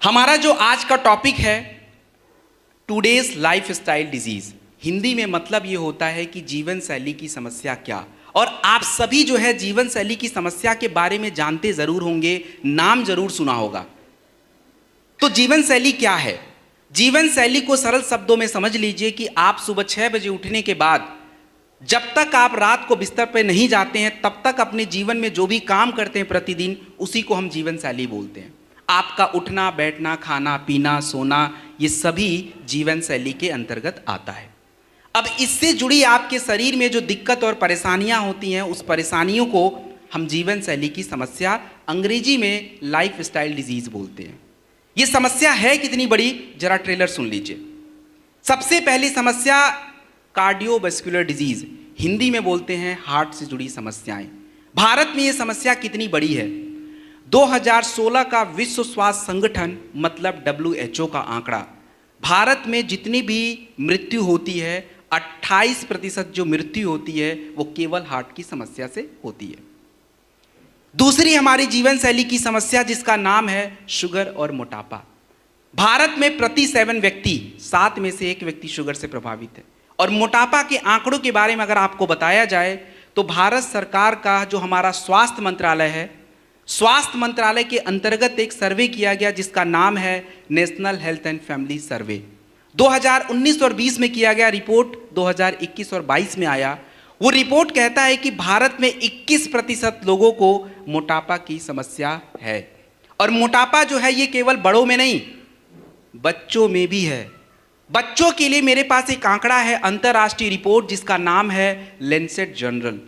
हमारा जो आज का टॉपिक है today's life style disease, Hindi में मतलब ये होता है कि जीवन शैली की समस्या क्या। और आप सभी जो है जीवन शैली की समस्या के बारे में जानते जरूर होंगे, नाम जरूर सुना होगा। तो जीवन शैली क्या है? जीवन शैली को सरल शब्दों में समझ लीजिए कि आप सुबह 6 बजे उठने के बाद जब तक आप रात को बिस्तर पर नहीं जाते हैं तब तक अपने जीवन में जो भी काम करते हैं प्रतिदिन, उसी को हम जीवन शैली बोलते हैं। आपका उठना बैठना, खाना पीना, सोना, ये सभी जीवन शैली के अंतर्गत आता है। अब इससे जुड़ी आपके शरीर में जो दिक्कत और परेशानियां होती हैं, उस परेशानियों को हम जीवन शैली की समस्या, अंग्रेजी में लाइफ स्टाइल डिजीज बोलते हैं। ये समस्या है कितनी बड़ी, जरा ट्रेलर सुन लीजिए। सबसे पहली समस्या कार्डियोवैस्कुलर डिजीज, हिंदी में बोलते हैं हार्ट से जुड़ी समस्याएं। भारत में ये समस्या कितनी बड़ी है? 2016 का विश्व स्वास्थ्य संगठन मतलब WHO का आंकड़ा, भारत में जितनी भी मृत्यु होती है 28% जो मृत्यु होती है वो केवल हार्ट की समस्या से होती है। दूसरी हमारी जीवन शैली की समस्या जिसका नाम है शुगर और मोटापा। भारत में प्रति 7 व्यक्ति 7 में से 1 व्यक्ति शुगर से प्रभावित है। और मोटापा के आंकड़ों के बारे में अगर आपको बताया जाए तो भारत सरकार का जो हमारा स्वास्थ्य मंत्रालय है, स्वास्थ्य मंत्रालय के अंतर्गत एक सर्वे किया गया जिसका नाम है नेशनल हेल्थ एंड फैमिली सर्वे। 2019 और 20 में किया गया, रिपोर्ट 2021 और 22 में आया। वो रिपोर्ट कहता है कि भारत में 21% लोगों को मोटापा की समस्या है। और मोटापा जो है ये केवल बड़ों में नहीं, बच्चों में भी है। बच्चों के लिए मेरे पास एक आंकड़ा है, अंतरराष्ट्रीय रिपोर्ट जिसका नाम है लैंसेट जर्नल।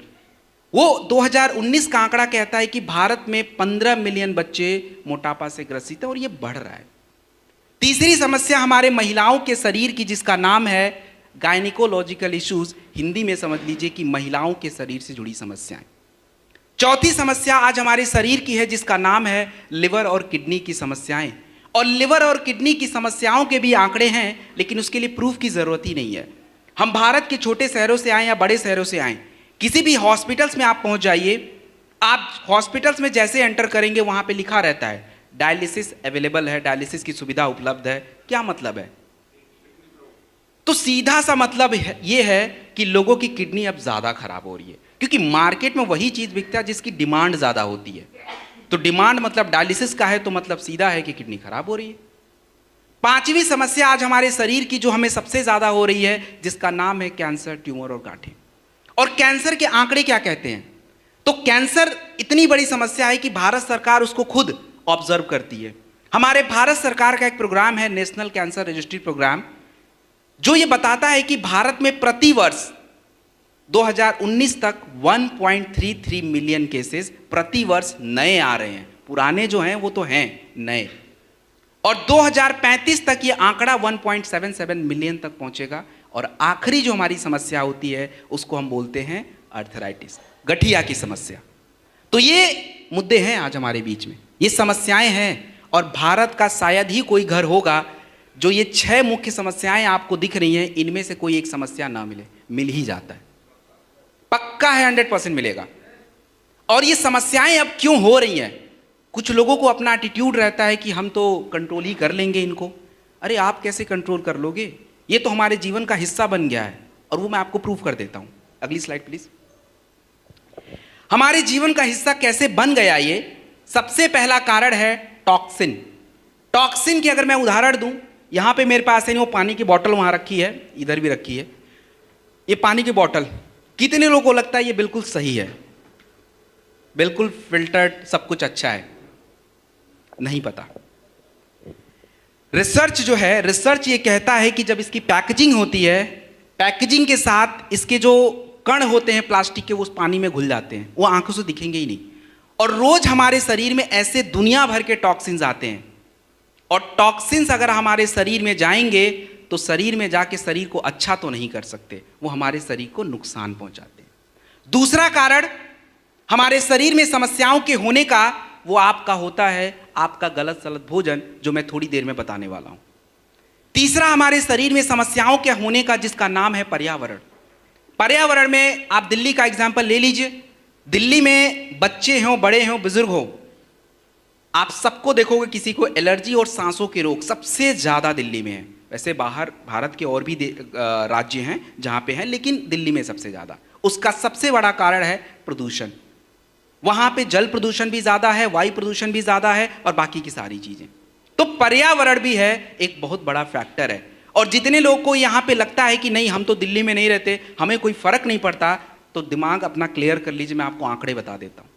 वो 2019 का आंकड़ा कहता है कि भारत में 15 मिलियन बच्चे मोटापा से ग्रसित हैं और ये बढ़ रहा है। तीसरी समस्या हमारे महिलाओं के शरीर की जिसका नाम है गायनिकोलॉजिकल इश्यूज, हिंदी में समझ लीजिए कि महिलाओं के शरीर से जुड़ी समस्याएं। चौथी समस्या आज हमारे शरीर की है जिसका नाम है लिवर और किडनी की समस्याएं। और लिवर और किडनी की समस्याओं के भी आंकड़े हैं, लेकिन उसके लिए प्रूफ की जरूरत ही नहीं है। हम भारत के छोटे शहरों से आए या बड़े शहरों से आए, किसी भी हॉस्पिटल्स में आप पहुंच जाइए, आप हॉस्पिटल्स में जैसे एंटर करेंगे वहां पे लिखा रहता है डायलिसिस अवेलेबल है, डायलिसिस की सुविधा उपलब्ध है। क्या मतलब है? तो सीधा सा मतलब ये है कि लोगों की किडनी अब ज्यादा खराब हो रही है, क्योंकि मार्केट में वही चीज बिकता है जिसकी डिमांड ज्यादा होती है। तो डिमांड मतलब डायलिसिस का है, तो मतलब सीधा है कि किडनी खराब हो रही है। पांचवी समस्या आज हमारे शरीर की जो हमें सबसे ज्यादा हो रही है जिसका नाम है कैंसर, ट्यूमर और गांठें। और कैंसर के आंकड़े क्या कहते हैं? तो कैंसर इतनी बड़ी समस्या है कि भारत सरकार उसको खुद ऑब्जर्व करती है। हमारे भारत सरकार का एक प्रोग्राम है नेशनल कैंसर रजिस्ट्री प्रोग्राम, जो ये बताता है कि भारत में प्रति वर्ष 2019 तक 1.33 मिलियन केसेस प्रति वर्ष नए आ रहे हैं। पुराने जो हैं वो तो हैं नए। और 2035 तक ये आंकड़ा 1.77 मिलियन तक पहुंचेगा। और आखिरी जो हमारी समस्या होती है उसको हम बोलते हैं अर्थराइटिस, गठिया की समस्या। तो ये मुद्दे हैं आज हमारे बीच में, ये समस्याएं हैं। और भारत का शायद ही कोई घर होगा जो ये 6 मुख्य समस्याएं आपको दिख रही हैं, इनमें से कोई एक समस्या ना मिले। मिल ही जाता है, पक्का है, 100% मिलेगा। और ये समस्याएं अब क्यों हो रही हैं? कुछ लोगों को अपना एटीट्यूड रहता है कि हम तो कंट्रोल ही कर लेंगे इनको। अरे आप कैसे कंट्रोल कर लोगे? ये तो हमारे जीवन का हिस्सा बन गया है, और वो मैं आपको प्रूफ कर देता हूं। अगली स्लाइड प्लीज। हमारे जीवन का हिस्सा कैसे बन गया ये? सबसे पहला कारण है टॉक्सिन। टॉक्सिन की अगर मैं उदाहरण दूं, यहां पे मेरे पास है वो पानी की बोतल वहां रखी है, इधर भी रखी है। ये पानी की बोतल कितने लोगों को लगता है ये बिल्कुल सही है, बिल्कुल फिल्टर्ड, सब कुछ अच्छा है? नहीं पता। रिसर्च जो है, रिसर्च ये कहता है कि जब इसकी पैकेजिंग होती है, पैकेजिंग के साथ इसके जो कण होते हैं प्लास्टिक के, वो उस पानी में घुल जाते हैं, वो आंखों से दिखेंगे ही नहीं। और रोज हमारे शरीर में ऐसे दुनिया भर के टॉक्सिन्स आते हैं। और टॉक्सिन्स अगर हमारे शरीर में जाएंगे तो शरीर में जाके शरीर को अच्छा तो नहीं कर सकते, वो हमारे शरीर को नुकसान पहुंचाते हैं। दूसरा कारण हमारे शरीर में समस्याओं के होने का वो आपका होता है आपका गलत सलत भोजन, जो मैं थोड़ी देर में बताने वाला हूं। तीसरा हमारे शरीर में समस्याओं के होने का जिसका नाम है पर्यावरण। पर्यावरण में आप दिल्ली का एग्जाम्पल ले लीजिए। दिल्ली में बच्चे हों, बड़े हों, बुजुर्ग हों, आप सबको देखोगे किसी को एलर्जी और सांसों के रोग सबसे ज़्यादा दिल्ली में है। वैसे बाहर भारत के और भी राज्य हैं जहाँ पे हैं, लेकिन दिल्ली में सबसे ज़्यादा। उसका सबसे बड़ा कारण है प्रदूषण। वहाँ पे जल प्रदूषण भी ज़्यादा है, वायु प्रदूषण भी ज़्यादा है और बाकी की सारी चीज़ें। तो पर्यावरण भी है एक बहुत बड़ा फैक्टर है। और जितने लोगों को यहाँ पे लगता है कि नहीं हम तो दिल्ली में नहीं रहते, हमें कोई फर्क नहीं पड़ता, तो दिमाग अपना क्लियर कर लीजिए। मैं आपको आंकड़े बता देता हूँ।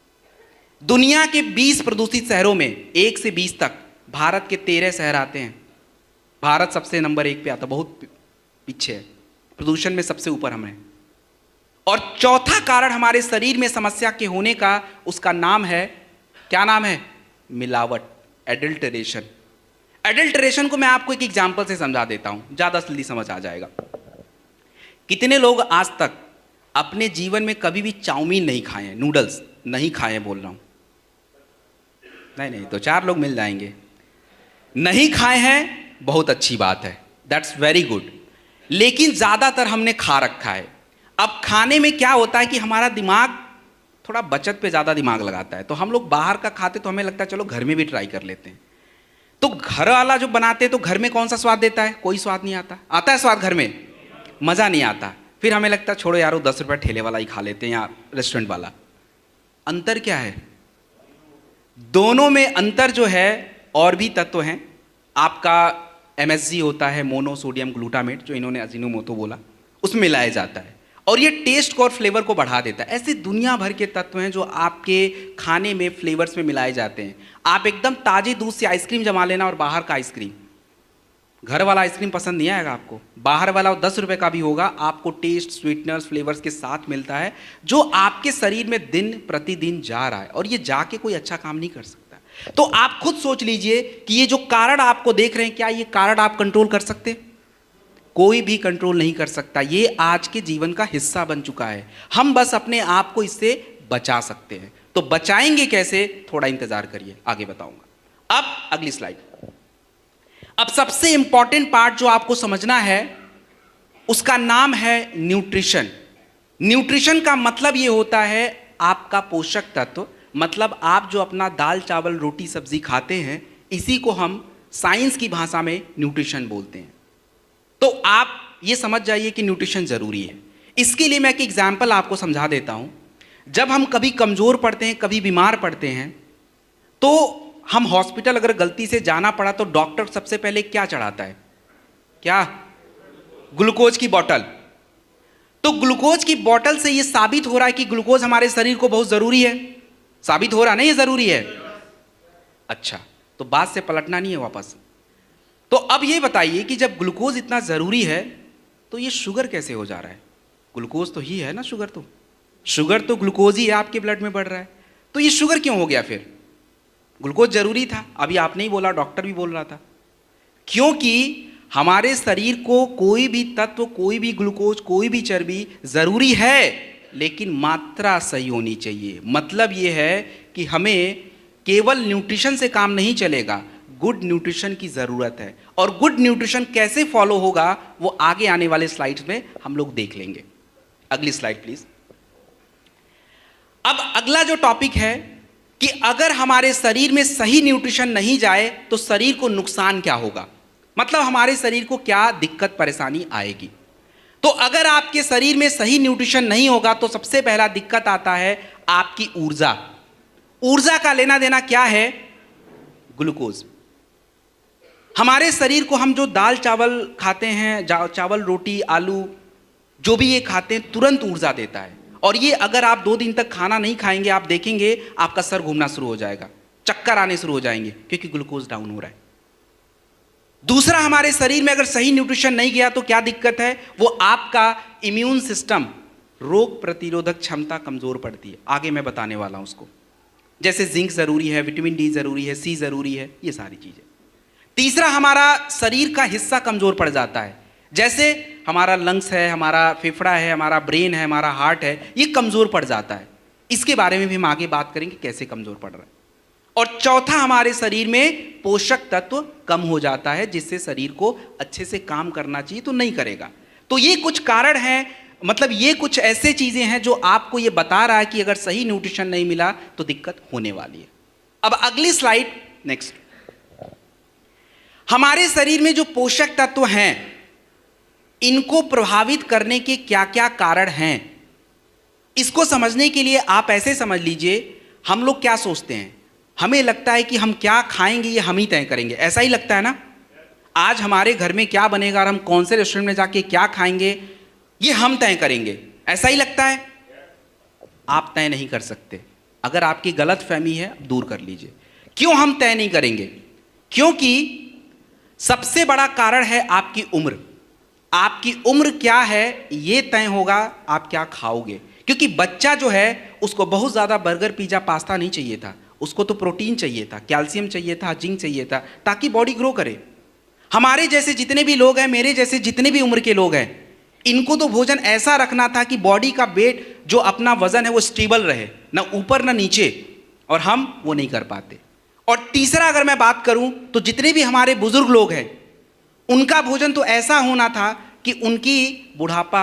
दुनिया के 20 प्रदूषित शहरों में 1 से 20 तक भारत के 13 शहर आते हैं। भारत सबसे नंबर 1 पे आता, बहुत पीछे है, प्रदूषण में सबसे ऊपर हम हैं। और चौथा कारण हमारे शरीर में समस्या के होने का, उसका नाम है, क्या नाम है? मिलावट, एडल्टरेशन। एडल्टरेशन को मैं आपको एक एग्जांपल से समझा देता हूं, ज्यादा जल्दी समझ आ जाएगा। कितने लोग आज तक अपने जीवन में कभी भी चाउमीन नहीं खाए हैं, नूडल्स नहीं खाए हैं, बोल रहा हूं, नहीं तो 4 लोग मिल जाएंगे। नहीं खाए हैं, बहुत अच्छी बात है, दैट्स वेरी गुड। लेकिन ज्यादातर हमने खा रखा है। अब खाने में क्या होता है कि हमारा दिमाग थोड़ा बचत पे ज़्यादा दिमाग लगाता है, तो हम लोग बाहर का खाते तो हमें लगता है चलो घर में भी ट्राई कर लेते हैं। तो घर वाला जो बनाते हैं तो घर में कौन सा स्वाद देता है? कोई स्वाद नहीं आता। आता है स्वाद घर में? मज़ा नहीं आता। फिर हमें लगता है छोड़ो यार, 10 रुपये ठेले वाला ही खा लेते हैं या रेस्टोरेंट वाला। अंतर क्या है? दोनों में अंतर जो है, और भी तत्व हैं। आपका MSG होता है, मोनोसोडियम ग्लूटामेट, जो इन्होंने अजीनोमोटो बोला, उसमें मिलाया जाता है और ये टेस्ट को और फ्लेवर को बढ़ा देता है। ऐसे दुनिया भर के तत्व हैं जो आपके खाने में फ्लेवर्स में मिलाए जाते हैं। आप एकदम ताजे दूध से आइसक्रीम जमा लेना और बाहर का आइसक्रीम, घर वाला आइसक्रीम पसंद नहीं आएगा आपको। बाहर वाला 10 रुपये का भी होगा, आपको टेस्ट, स्वीटनर्स, फ्लेवर्स के साथ मिलता है, जो आपके शरीर में दिन प्रतिदिन जा रहा है और ये जाके कोई अच्छा काम नहीं कर सकता। तो आप खुद सोच लीजिए कि ये जो कारण आपको देख रहे हैं, क्या ये कारण आप कंट्रोल कर सकते? कोई भी कंट्रोल नहीं कर सकता। ये आज के जीवन का हिस्सा बन चुका है। हम बस अपने आप को इससे बचा सकते हैं। तो बचाएंगे कैसे? थोड़ा इंतजार करिए, आगे बताऊंगा। अब अगली स्लाइड। अब सबसे इंपॉर्टेंट पार्ट जो आपको समझना है, उसका नाम है न्यूट्रिशन। न्यूट्रिशन का मतलब ये होता है आपका पोषक तत्व। मतलब आप जो अपना दाल चावल रोटी सब्जी खाते हैं, इसी को हम साइंस की भाषा में न्यूट्रिशन बोलते हैं। तो आप ये समझ जाइए कि न्यूट्रिशन जरूरी है। इसके लिए मैं एक एग्जाम्पल आपको समझा देता हूं। जब हम कभी कमजोर पड़ते हैं, कभी बीमार पड़ते हैं, तो हम हॉस्पिटल अगर गलती से जाना पड़ा तो डॉक्टर सबसे पहले क्या चढ़ाता है? क्या? ग्लूकोज की बोतल। तो ग्लूकोज की बोतल से ये साबित हो रहा है कि ग्लूकोज हमारे शरीर को बहुत जरूरी है। साबित हो रहा नहीं, ये जरूरी है। अच्छा, तो बात से पलटना नहीं है वापस। तो अब ये बताइए कि जब ग्लूकोज इतना जरूरी है, तो ये शुगर कैसे हो जा रहा है? ग्लूकोज तो ही है ना, शुगर तो ग्लूकोज ही है, आपके ब्लड में बढ़ रहा है। तो ये शुगर क्यों हो गया फिर? ग्लूकोज जरूरी था, अभी आपने ही बोला, डॉक्टर भी बोल रहा था। क्योंकि हमारे शरीर को कोई भी तत्व, कोई भी ग्लूकोज, कोई भी चर्बी जरूरी है, लेकिन मात्रा सही होनी चाहिए। मतलब ये है कि हमें केवल न्यूट्रिशन से काम नहीं चलेगा, गुड न्यूट्रिशन की जरूरत है। और गुड न्यूट्रिशन कैसे फॉलो होगा, वो आगे आने वाले स्लाइड्स में हम लोग देख लेंगे। अगली स्लाइड प्लीज। अब अगला जो टॉपिक है कि अगर हमारे शरीर में सही न्यूट्रिशन नहीं जाए तो शरीर को नुकसान क्या होगा, मतलब हमारे शरीर को क्या दिक्कत परेशानी आएगी। तो अगर आपके शरीर में सही न्यूट्रिशन नहीं होगा तो सबसे पहला दिक्कत आता है आपकी ऊर्जा। ऊर्जा का लेना देना क्या है? ग्लूकोज। हमारे शरीर को, हम जो दाल चावल खाते हैं, चावल रोटी आलू जो भी ये खाते हैं, तुरंत ऊर्जा देता है। और ये अगर आप 2 दिन तक खाना नहीं खाएंगे, आप देखेंगे आपका सर घूमना शुरू हो जाएगा, चक्कर आने शुरू हो जाएंगे, क्योंकि ग्लूकोज डाउन हो रहा है। दूसरा, हमारे शरीर में अगर सही न्यूट्रिशन नहीं गया तो क्या दिक्कत है? वो आपका इम्यून सिस्टम, रोग प्रतिरोधक क्षमता कमजोर पड़ती है। आगे मैं बताने वाला हूं उसको। जैसे जिंक जरूरी है, विटामिन डी जरूरी है, सी जरूरी है, ये सारी चीजें। तीसरा, हमारा शरीर का हिस्सा कमजोर पड़ जाता है। जैसे हमारा लंग्स है, हमारा फेफड़ा है, हमारा ब्रेन है, हमारा हार्ट है, ये कमजोर पड़ जाता है। इसके बारे में भी हम आगे बात करेंगे कैसे कमजोर पड़ रहा है। और चौथा, हमारे शरीर में पोषक तत्व कम हो जाता है, जिससे शरीर को अच्छे से काम करना चाहिए तो नहीं करेगा। तो ये कुछ कारण हैं, मतलब ये कुछ ऐसे चीजें हैं जो आपको ये बता रहा है कि अगर सही न्यूट्रिशन नहीं मिला तो दिक्कत होने वाली है। अब अगली स्लाइड, नेक्स्ट। हमारे शरीर में जो पोषक तत्व हैं, इनको प्रभावित करने के क्या क्या कारण हैं, इसको समझने के लिए आप ऐसे समझ लीजिए, हम लोग क्या सोचते हैं, हमें लगता है कि हम क्या खाएंगे ये हम ही तय करेंगे, ऐसा ही लगता है ना। आज हमारे घर में क्या बनेगा और हम कौन से रेस्टोरेंट में जाके क्या खाएंगे ये हम तय करेंगे, ऐसा ही लगता है। आप तय नहीं कर सकते। अगर आपकी गलत फहमी है दूर कर लीजिए। क्यों हम तय नहीं करेंगे? क्योंकि सबसे बड़ा कारण है आपकी उम्र। आपकी उम्र क्या है ये तय होगा आप क्या खाओगे। क्योंकि बच्चा जो है उसको बहुत ज़्यादा बर्गर पिज़्ज़ा पास्ता नहीं चाहिए था, उसको तो प्रोटीन चाहिए था, कैल्शियम चाहिए था, जिंक चाहिए था, ताकि बॉडी ग्रो करे। हमारे जैसे जितने भी लोग हैं, मेरे जैसे जितने भी उम्र के लोग हैं, इनको तो भोजन ऐसा रखना था कि बॉडी का वेट जो अपना वजन है वो स्टेबल रहे, ना ऊपर ना नीचे, और हम वो नहीं कर पाते। और तीसरा अगर मैं बात करूं तो जितने भी हमारे बुजुर्ग लोग हैं उनका भोजन तो ऐसा होना था कि उनकी बुढ़ापा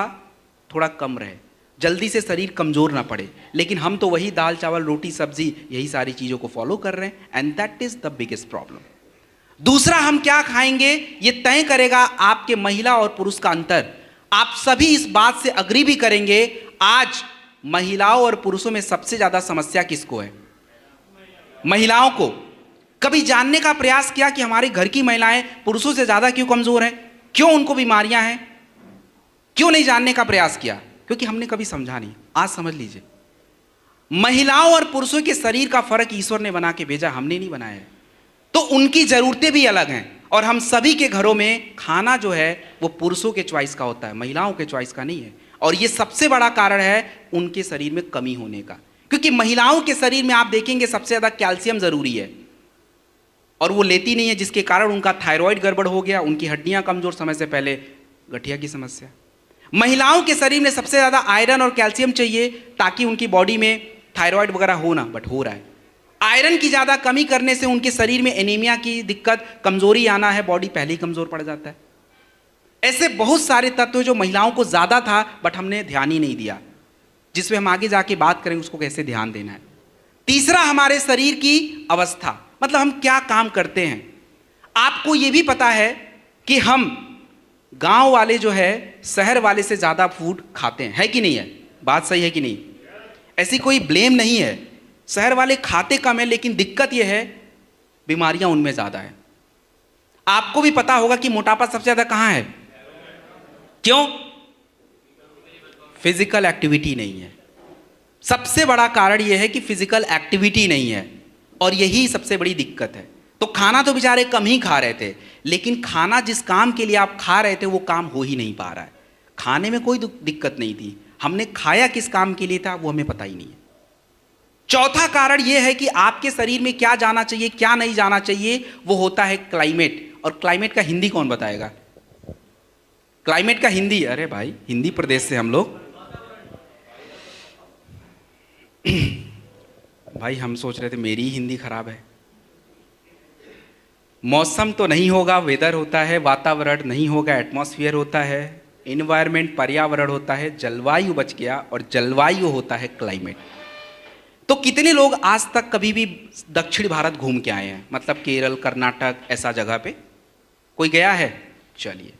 थोड़ा कम रहे, जल्दी से शरीर कमजोर ना पड़े। लेकिन हम तो वही दाल चावल रोटी सब्जी यही सारी चीज़ों को फॉलो कर रहे हैं, and that is the biggest problem. दूसरा, हम क्या खाएंगे ये तय करेगा आपके महिला और पुरुष का अंतर। आप सभी इस बात से अग्री भी करेंगे, आज महिलाओं और पुरुषों में सबसे ज्यादा समस्या किसको है? महिलाओं को। कभी जानने का प्रयास किया कि हमारे घर की महिलाएं पुरुषों से ज्यादा क्यों कमजोर हैं, क्यों उनको बीमारियां हैं? क्यों नहीं जानने का प्रयास किया? क्योंकि हमने कभी समझा नहीं। आज समझ लीजिए, महिलाओं और पुरुषों के शरीर का फर्क ईश्वर ने बना के भेजा, हमने नहीं बनाया है। तो उनकी जरूरतें भी अलग हैं, और हम सभी के घरों में खाना जो है वो पुरुषों के चॉइस का होता है, महिलाओं के चॉइस का नहीं है। और ये सबसे बड़ा कारण है उनके शरीर में कमी होने का। क्योंकि महिलाओं के शरीर में आप देखेंगे सबसे ज्यादा कैल्शियम जरूरी है, और वो लेती नहीं है, जिसके कारण उनका थायराइड गड़बड़ हो गया, उनकी हड्डियां कमजोर, समय से पहले गठिया की समस्या। महिलाओं के शरीर में सबसे ज्यादा आयरन और कैल्शियम चाहिए ताकि उनकी बॉडी में थायराइड वगैरह हो ना, बट हो रहा है। आयरन की ज्यादा कमी करने से उनके शरीर में एनीमिया की दिक्कत, कमजोरी आना है, बॉडी पहले ही कमजोर पड़ जाता है। ऐसे बहुत सारे तत्व जो महिलाओं को ज्यादा था बट हमने ध्यान ही नहीं दिया, जिसमें हम आगे जाके बात करेंगे उसको कैसे ध्यान देना है। तीसरा, हमारे शरीर की अवस्था, मतलब हम क्या काम करते हैं। आपको यह भी पता है कि हम गांव वाले जो है शहर वाले से ज्यादा फूड खाते हैं, है कि नहीं है? बात सही है कि नहीं? ऐसी कोई ब्लेम नहीं है। शहर वाले खाते कम है, लेकिन दिक्कत यह है बीमारियां उनमें ज्यादा है। आपको भी पता होगा कि मोटापा सबसे ज्यादा कहां है? क्यों? फिजिकल एक्टिविटी नहीं है। सबसे बड़ा कारण यह है कि फिजिकल एक्टिविटी नहीं है, और यही सबसे बड़ी दिक्कत है। तो खाना तो बेचारे कम ही खा रहे थे, लेकिन खाना जिस काम के लिए आप खा रहे थे वो काम हो ही नहीं पा रहा है। खाने में कोई दिक्कत नहीं थी, हमने खाया किस काम के लिए था वो हमें पता ही नहीं है। चौथा कारण यह है कि आपके शरीर में क्या जाना चाहिए क्या नहीं जाना चाहिए, वो होता है क्लाइमेट। और क्लाइमेट का हिंदी कौन बताएगा? क्लाइमेट का हिंदी, अरे भाई हिंदी प्रदेश से हम लोग भाई हम सोच रहे थे मेरी ही हिंदी खराब है। मौसम तो नहीं होगा, वेदर होता है। वातावरण नहीं होगा, एटमॉस्फेयर होता है। इन्वायरमेंट पर्यावरण होता है। जलवायु बच गया, और जलवायु होता है क्लाइमेट। तो कितने लोग आज तक कभी भी दक्षिण भारत घूम के आए हैं, मतलब केरल, कर्नाटक, ऐसा जगह पे कोई गया है? चलिए,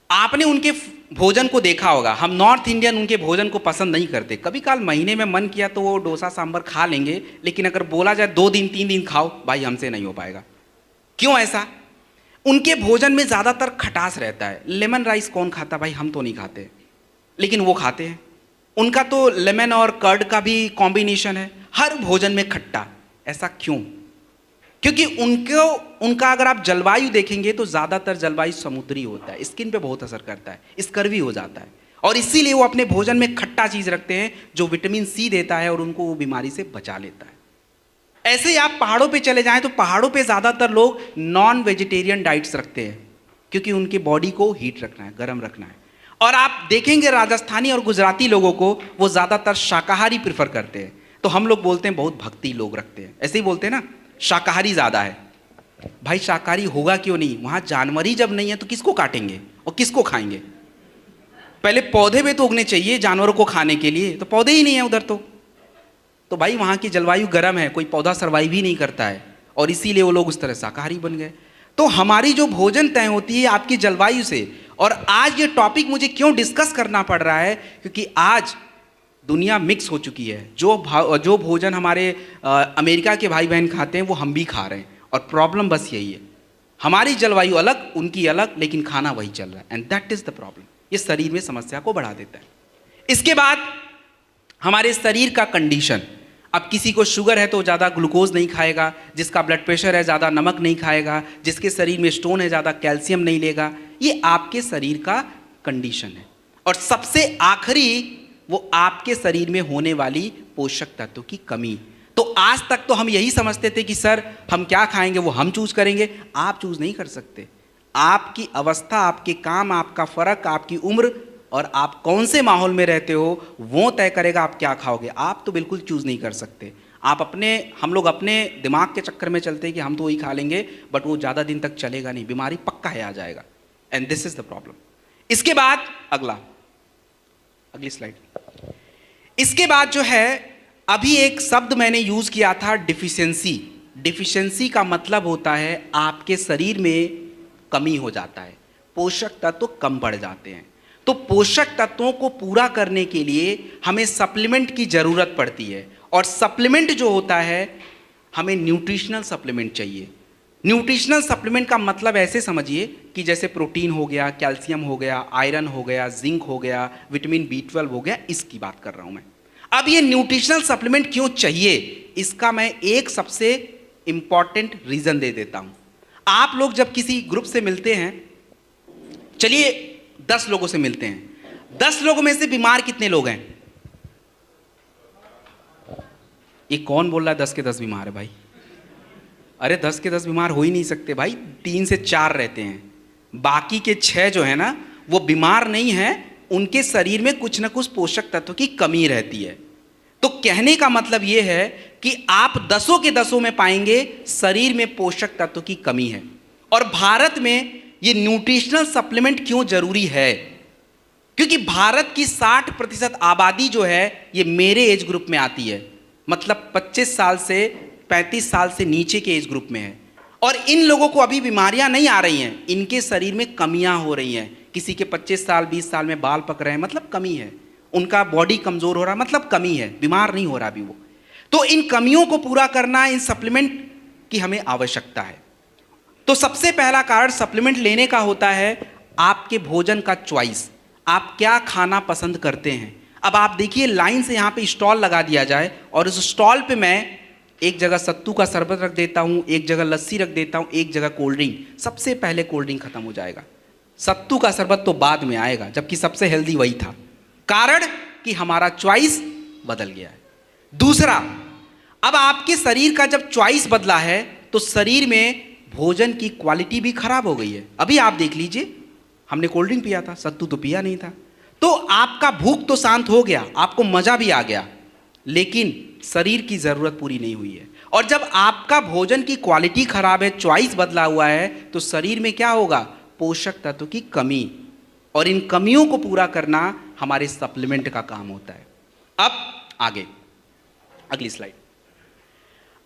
आपने उनके भोजन को देखा होगा। हम नॉर्थ इंडियन उनके भोजन को पसंद नहीं करते। कभी काल महीने में मन किया तो वो डोसा सांभर खा लेंगे, लेकिन अगर बोला जाए 2 दिन 3 दिन खाओ, भाई हमसे नहीं हो पाएगा। क्यों ऐसा? उनके भोजन में ज़्यादातर खटास रहता है। लेमन राइस कौन खाता? भाई हम तो नहीं खाते, लेकिन वो खाते हैं। उनका तो लेमन और कर्ड का भी कॉम्बिनेशन है, हर भोजन में खट्टा। ऐसा क्यों? क्योंकि उनका अगर आप जलवायु देखेंगे तो ज़्यादातर जलवायु समुद्री होता है, स्किन पे बहुत असर करता है, स्कर्वी हो जाता है, और इसीलिए वो अपने भोजन में खट्टा चीज़ रखते हैं जो विटामिन सी देता है और उनको वो बीमारी से बचा लेता है। ऐसे ही आप पहाड़ों पे चले जाएं तो पहाड़ों पे ज़्यादातर लोग नॉन वेजिटेरियन डाइट्स रखते हैं, क्योंकि उनकी बॉडी को हीट रखना है, गर्म रखना है। और आप देखेंगे राजस्थानी और गुजराती लोगों को, वो ज़्यादातर शाकाहारी प्रेफर करते हैं। तो हम लोग बोलते हैं बहुत भक्ति लोग रखते हैं, ऐसे ही बोलते हैं ना, शाकाहारी ज़्यादा है। भाई शाकाहारी होगा क्यों नहीं? वहाँ जानवर ही जब नहीं है तो किसको काटेंगे और किसको खाएंगे? पहले पौधे भी तो उगने चाहिए जानवरों को खाने के लिए, तो पौधे ही नहीं है उधर। तो भाई वहाँ की जलवायु गर्म है, कोई पौधा सर्वाइव ही नहीं करता है, और इसीलिए वो लोग उस तरह शाकाहारी बन गए। तो हमारी जो भोजन तय होती है आपकी जलवायु से। और आज ये टॉपिक मुझे क्यों डिस्कस करना पड़ रहा है, क्योंकि आज दुनिया मिक्स हो चुकी है। जो भोजन हमारे अमेरिका के भाई बहन खाते हैं वो हम भी खा रहे हैं, और प्रॉब्लम बस यही है, हमारी जलवायु अलग, उनकी अलग, लेकिन खाना वही चल रहा है, and that is the problem. ये शरीर में समस्या को बढ़ा देता है। इसके बाद हमारे शरीर का कंडीशन। अब किसी को शुगर है तो ज़्यादा ग्लूकोज नहीं खाएगा, जिसका ब्लड प्रेशर है ज़्यादा नमक नहीं खाएगा, जिसके शरीर में स्टोन है ज़्यादा कैल्शियम नहीं लेगा। ये आपके शरीर का कंडीशन है। और सबसे आखिरी वो आपके शरीर में होने वाली पोषक तत्वों की कमी। तो आज तक तो हम यही समझते थे कि सर हम क्या खाएंगे वो हम चूज करेंगे। आप चूज नहीं कर सकते। आपकी अवस्था, आपके काम, आपका फर्क, आपकी उम्र और आप कौन से माहौल में रहते हो वो तय करेगा आप क्या खाओगे। आप तो बिल्कुल चूज नहीं कर सकते। हम लोग अपने दिमाग के चक्कर में चलते हैं कि हम तो वही खा लेंगे, बट वो ज़्यादा दिन तक चलेगा नहीं, बीमारी पक्का है आ जाएगा, and this is the problem. इसके बाद अगली स्लाइड। इसके बाद जो है अभी एक शब्द मैंने यूज किया था, डिफिशियंसी। डिफिशियंसी का मतलब होता है आपके शरीर में कमी हो जाता है, पोषक तत्व कम पड़ जाते हैं। तो पोषक तत्वों को पूरा करने के लिए हमें सप्लीमेंट की जरूरत पड़ती है, और सप्लीमेंट जो होता है हमें न्यूट्रिशनल सप्लीमेंट चाहिए। न्यूट्रिशनल सप्लीमेंट का मतलब ऐसे समझिए कि जैसे प्रोटीन हो गया, कैल्शियम हो गया, आयरन हो गया, जिंक हो गया, विटामिन B12 हो गया, इसकी बात कर रहा हूं मैं। अब ये न्यूट्रिशनल सप्लीमेंट क्यों चाहिए, इसका मैं एक सबसे इंपॉर्टेंट रीजन दे देता हूं। आप लोग जब किसी ग्रुप से मिलते हैं, चलिए 10 लोगों से मिलते हैं, 10 लोगों में से बीमार कितने लोग हैं? ये कौन बोल रहा है 10 के 10 बीमार है भाई? अरे 10 के 10 बीमार हो ही नहीं सकते भाई, 3 से 4 रहते हैं। बाकी के 6 जो है ना वो बीमार नहीं है, उनके शरीर में कुछ ना कुछ पोषक तत्व की कमी रहती है। तो कहने का मतलब ये है कि आप 10 के 10 में पाएंगे शरीर में पोषक तत्व की कमी है। और भारत में ये न्यूट्रिशनल सप्लीमेंट क्यों जरूरी है, क्योंकि भारत की 60% आबादी जो है ये मेरे एज ग्रुप में आती है, मतलब 25 साल से 35 साल से नीचे के एज ग्रुप में है। और इन लोगों को अभी बीमारियां नहीं आ रही हैं, इनके शरीर में कमियां हो रही हैं। किसी के 25 साल 20 साल में बाल पक रहे हैं, मतलब कमी है। उनका बॉडी कमजोर हो रहा है, मतलब कमी है, बीमार नहीं हो रहा अभी वो। तो इन कमियों को पूरा करना, इन सप्लीमेंट की हमें आवश्यकता है। तो सबसे पहला कारण सप्लीमेंट लेने का होता है आपके भोजन का चॉइस, आप क्या खाना पसंद करते हैं। अब आप देखिए लाइन से यहाँ पे स्टॉल लगा दिया जाए और उस स्टॉल पे मैं एक जगह सत्तू का शरबत रख देता हूँ, एक जगह लस्सी रख देता हूँ, एक जगह कोल्ड ड्रिंक। सबसे पहले कोल्ड ड्रिंक खत्म हो जाएगा, सत्तू का शरबत तो बाद में आएगा, जबकि सबसे हेल्दी वही था। कारण कि हमारा चॉइस बदल गया है। दूसरा, अब आपके शरीर का जब चॉइस बदला है तो शरीर में भोजन की क्वालिटी भी खराब हो गई है। अभी आप देख लीजिए, हमने कोल्ड ड्रिंक पिया था, सत्तू तो पिया नहीं था। तो आपका भूख तो शांत हो गया, आपको मजा भी आ गया, लेकिन शरीर की जरूरत पूरी नहीं हुई है। और जब आपका भोजन की क्वालिटी खराब है, चॉइस बदला हुआ है, तो शरीर में क्या होगा, पोषक तत्व की कमी। और इन कमियों को पूरा करना हमारे सप्लीमेंट का काम होता है। अब आगे अगली स्लाइड।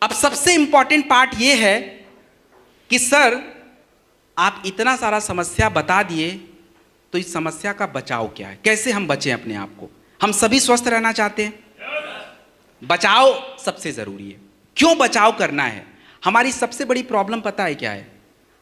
अब सबसे इंपॉर्टेंट पार्ट यह है कि सर आप इतना सारा समस्या बता दिए, तो इस समस्या का बचाव क्या है, कैसे हम बचें अपने आप को। हम सभी स्वस्थ रहना चाहते हैं, बचाव सबसे जरूरी है। क्यों बचाव करना है? हमारी सबसे बड़ी प्रॉब्लम पता है क्या है,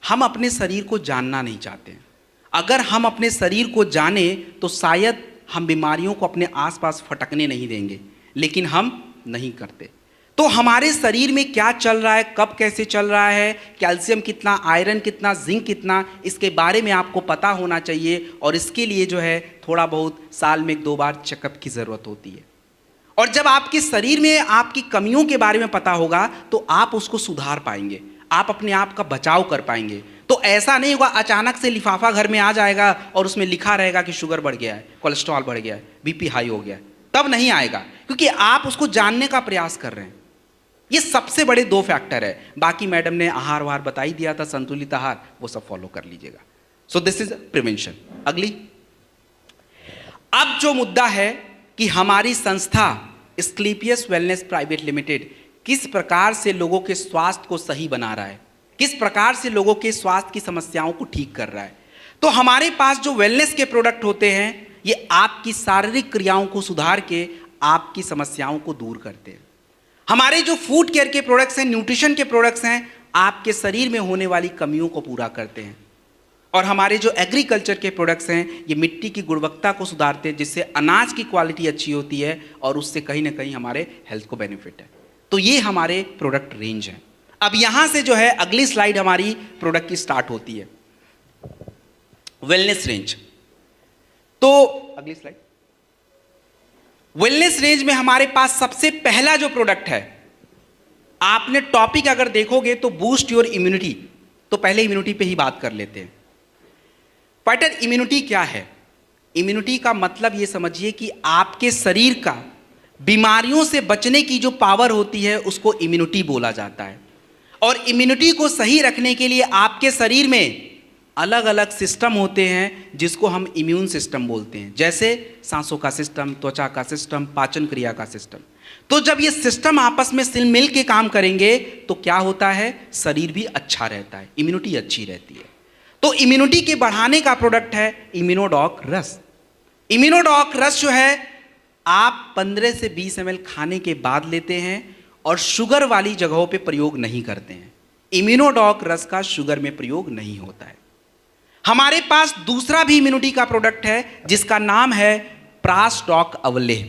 हम अपने शरीर को जानना नहीं चाहते हैं। अगर हम अपने शरीर को जाने तो शायद हम बीमारियों को अपने आसपास फटकने नहीं देंगे, लेकिन हम नहीं करते। तो हमारे शरीर में क्या चल रहा है, कब कैसे चल रहा है, कैल्शियम कितना, आयरन कितना, जिंक कितना, इसके बारे में आपको पता होना चाहिए। और इसके लिए जो है थोड़ा बहुत साल में 1-2 बार चेकअप की ज़रूरत होती है। और जब आपके शरीर में आपकी कमियों के बारे में पता होगा तो आप उसको सुधार पाएंगे, आप अपने आप का बचाव कर पाएंगे। तो ऐसा नहीं होगा अचानक से लिफाफा घर में आ जाएगा और उसमें लिखा रहेगा कि शुगर बढ़ गया है, कोलेस्ट्रॉल बढ़ गया है, बीपी हाई हो गया है, तब नहीं आएगा, क्योंकि आप उसको जानने का प्रयास कर रहे हैं। ये सबसे बड़े 2 फैक्टर है। बाकी मैडम ने आहार वाहार बता ही दिया था, संतुलित आहार, वो सब फॉलो कर लीजिएगा। सो दिस इज प्रिवेंशन। अगली, अब जो मुद्दा है कि हमारी संस्था स्क्लीपियस वेलनेस प्राइवेट लिमिटेड किस प्रकार से लोगों के स्वास्थ्य को सही बना रहा है, किस प्रकार से लोगों के स्वास्थ्य की समस्याओं को ठीक कर रहा है। तो हमारे पास जो वेलनेस के प्रोडक्ट होते हैं ये आपकी शारीरिक क्रियाओं को सुधार के आपकी समस्याओं को दूर करते हैं। हमारे जो फूड केयर के प्रोडक्ट्स हैं, न्यूट्रिशन के प्रोडक्ट्स हैं, आपके शरीर में होने वाली कमियों को पूरा करते हैं। और हमारे जो एग्रीकल्चर के प्रोडक्ट्स हैं ये मिट्टी की गुणवत्ता को सुधारते हैं, जिससे अनाज की क्वालिटी अच्छी होती है और उससे कहीं ना कहीं हमारे हेल्थ को बेनिफिट है। तो ये हमारे प्रोडक्ट रेंज है। अब यहाँ से जो है अगली स्लाइड हमारी प्रोडक्ट की स्टार्ट होती है, वेलनेस रेंज। तो अगली स्लाइड। वेलनेस रेंज में हमारे पास सबसे पहला जो प्रोडक्ट है, आपने टॉपिक अगर देखोगे तो बूस्ट योर इम्यूनिटी, तो पहले इम्यूनिटी पे ही बात कर लेते हैं। फाइटर, इम्यूनिटी क्या है? इम्यूनिटी का मतलब ये समझिए कि आपके शरीर का बीमारियों से बचने की जो पावर होती है उसको इम्यूनिटी बोला जाता है। और इम्यूनिटी को सही रखने के लिए आपके शरीर में अलग अलग सिस्टम होते हैं जिसको हम इम्यून सिस्टम बोलते हैं, जैसे सांसों का सिस्टम, त्वचा का सिस्टम, पाचन क्रिया का सिस्टम। तो जब ये सिस्टम आपस में मिल के काम करेंगे तो क्या होता है, शरीर भी अच्छा रहता है, इम्यूनिटी अच्छी रहती है। तो इम्यूनिटी के बढ़ाने का प्रोडक्ट है इम्यूनोडॉक रस। इम्यूनोडॉक रस जो है आप 15 से 20 ml खाने के बाद लेते हैं और शुगर वाली जगहों पे प्रयोग नहीं करते हैं। इम्यूनोडॉक रस का शुगर में प्रयोग नहीं होता है। हमारे पास दूसरा भी इम्यूनिटी का प्रोडक्ट है जिसका नाम है प्रास्टॉक अवलेह।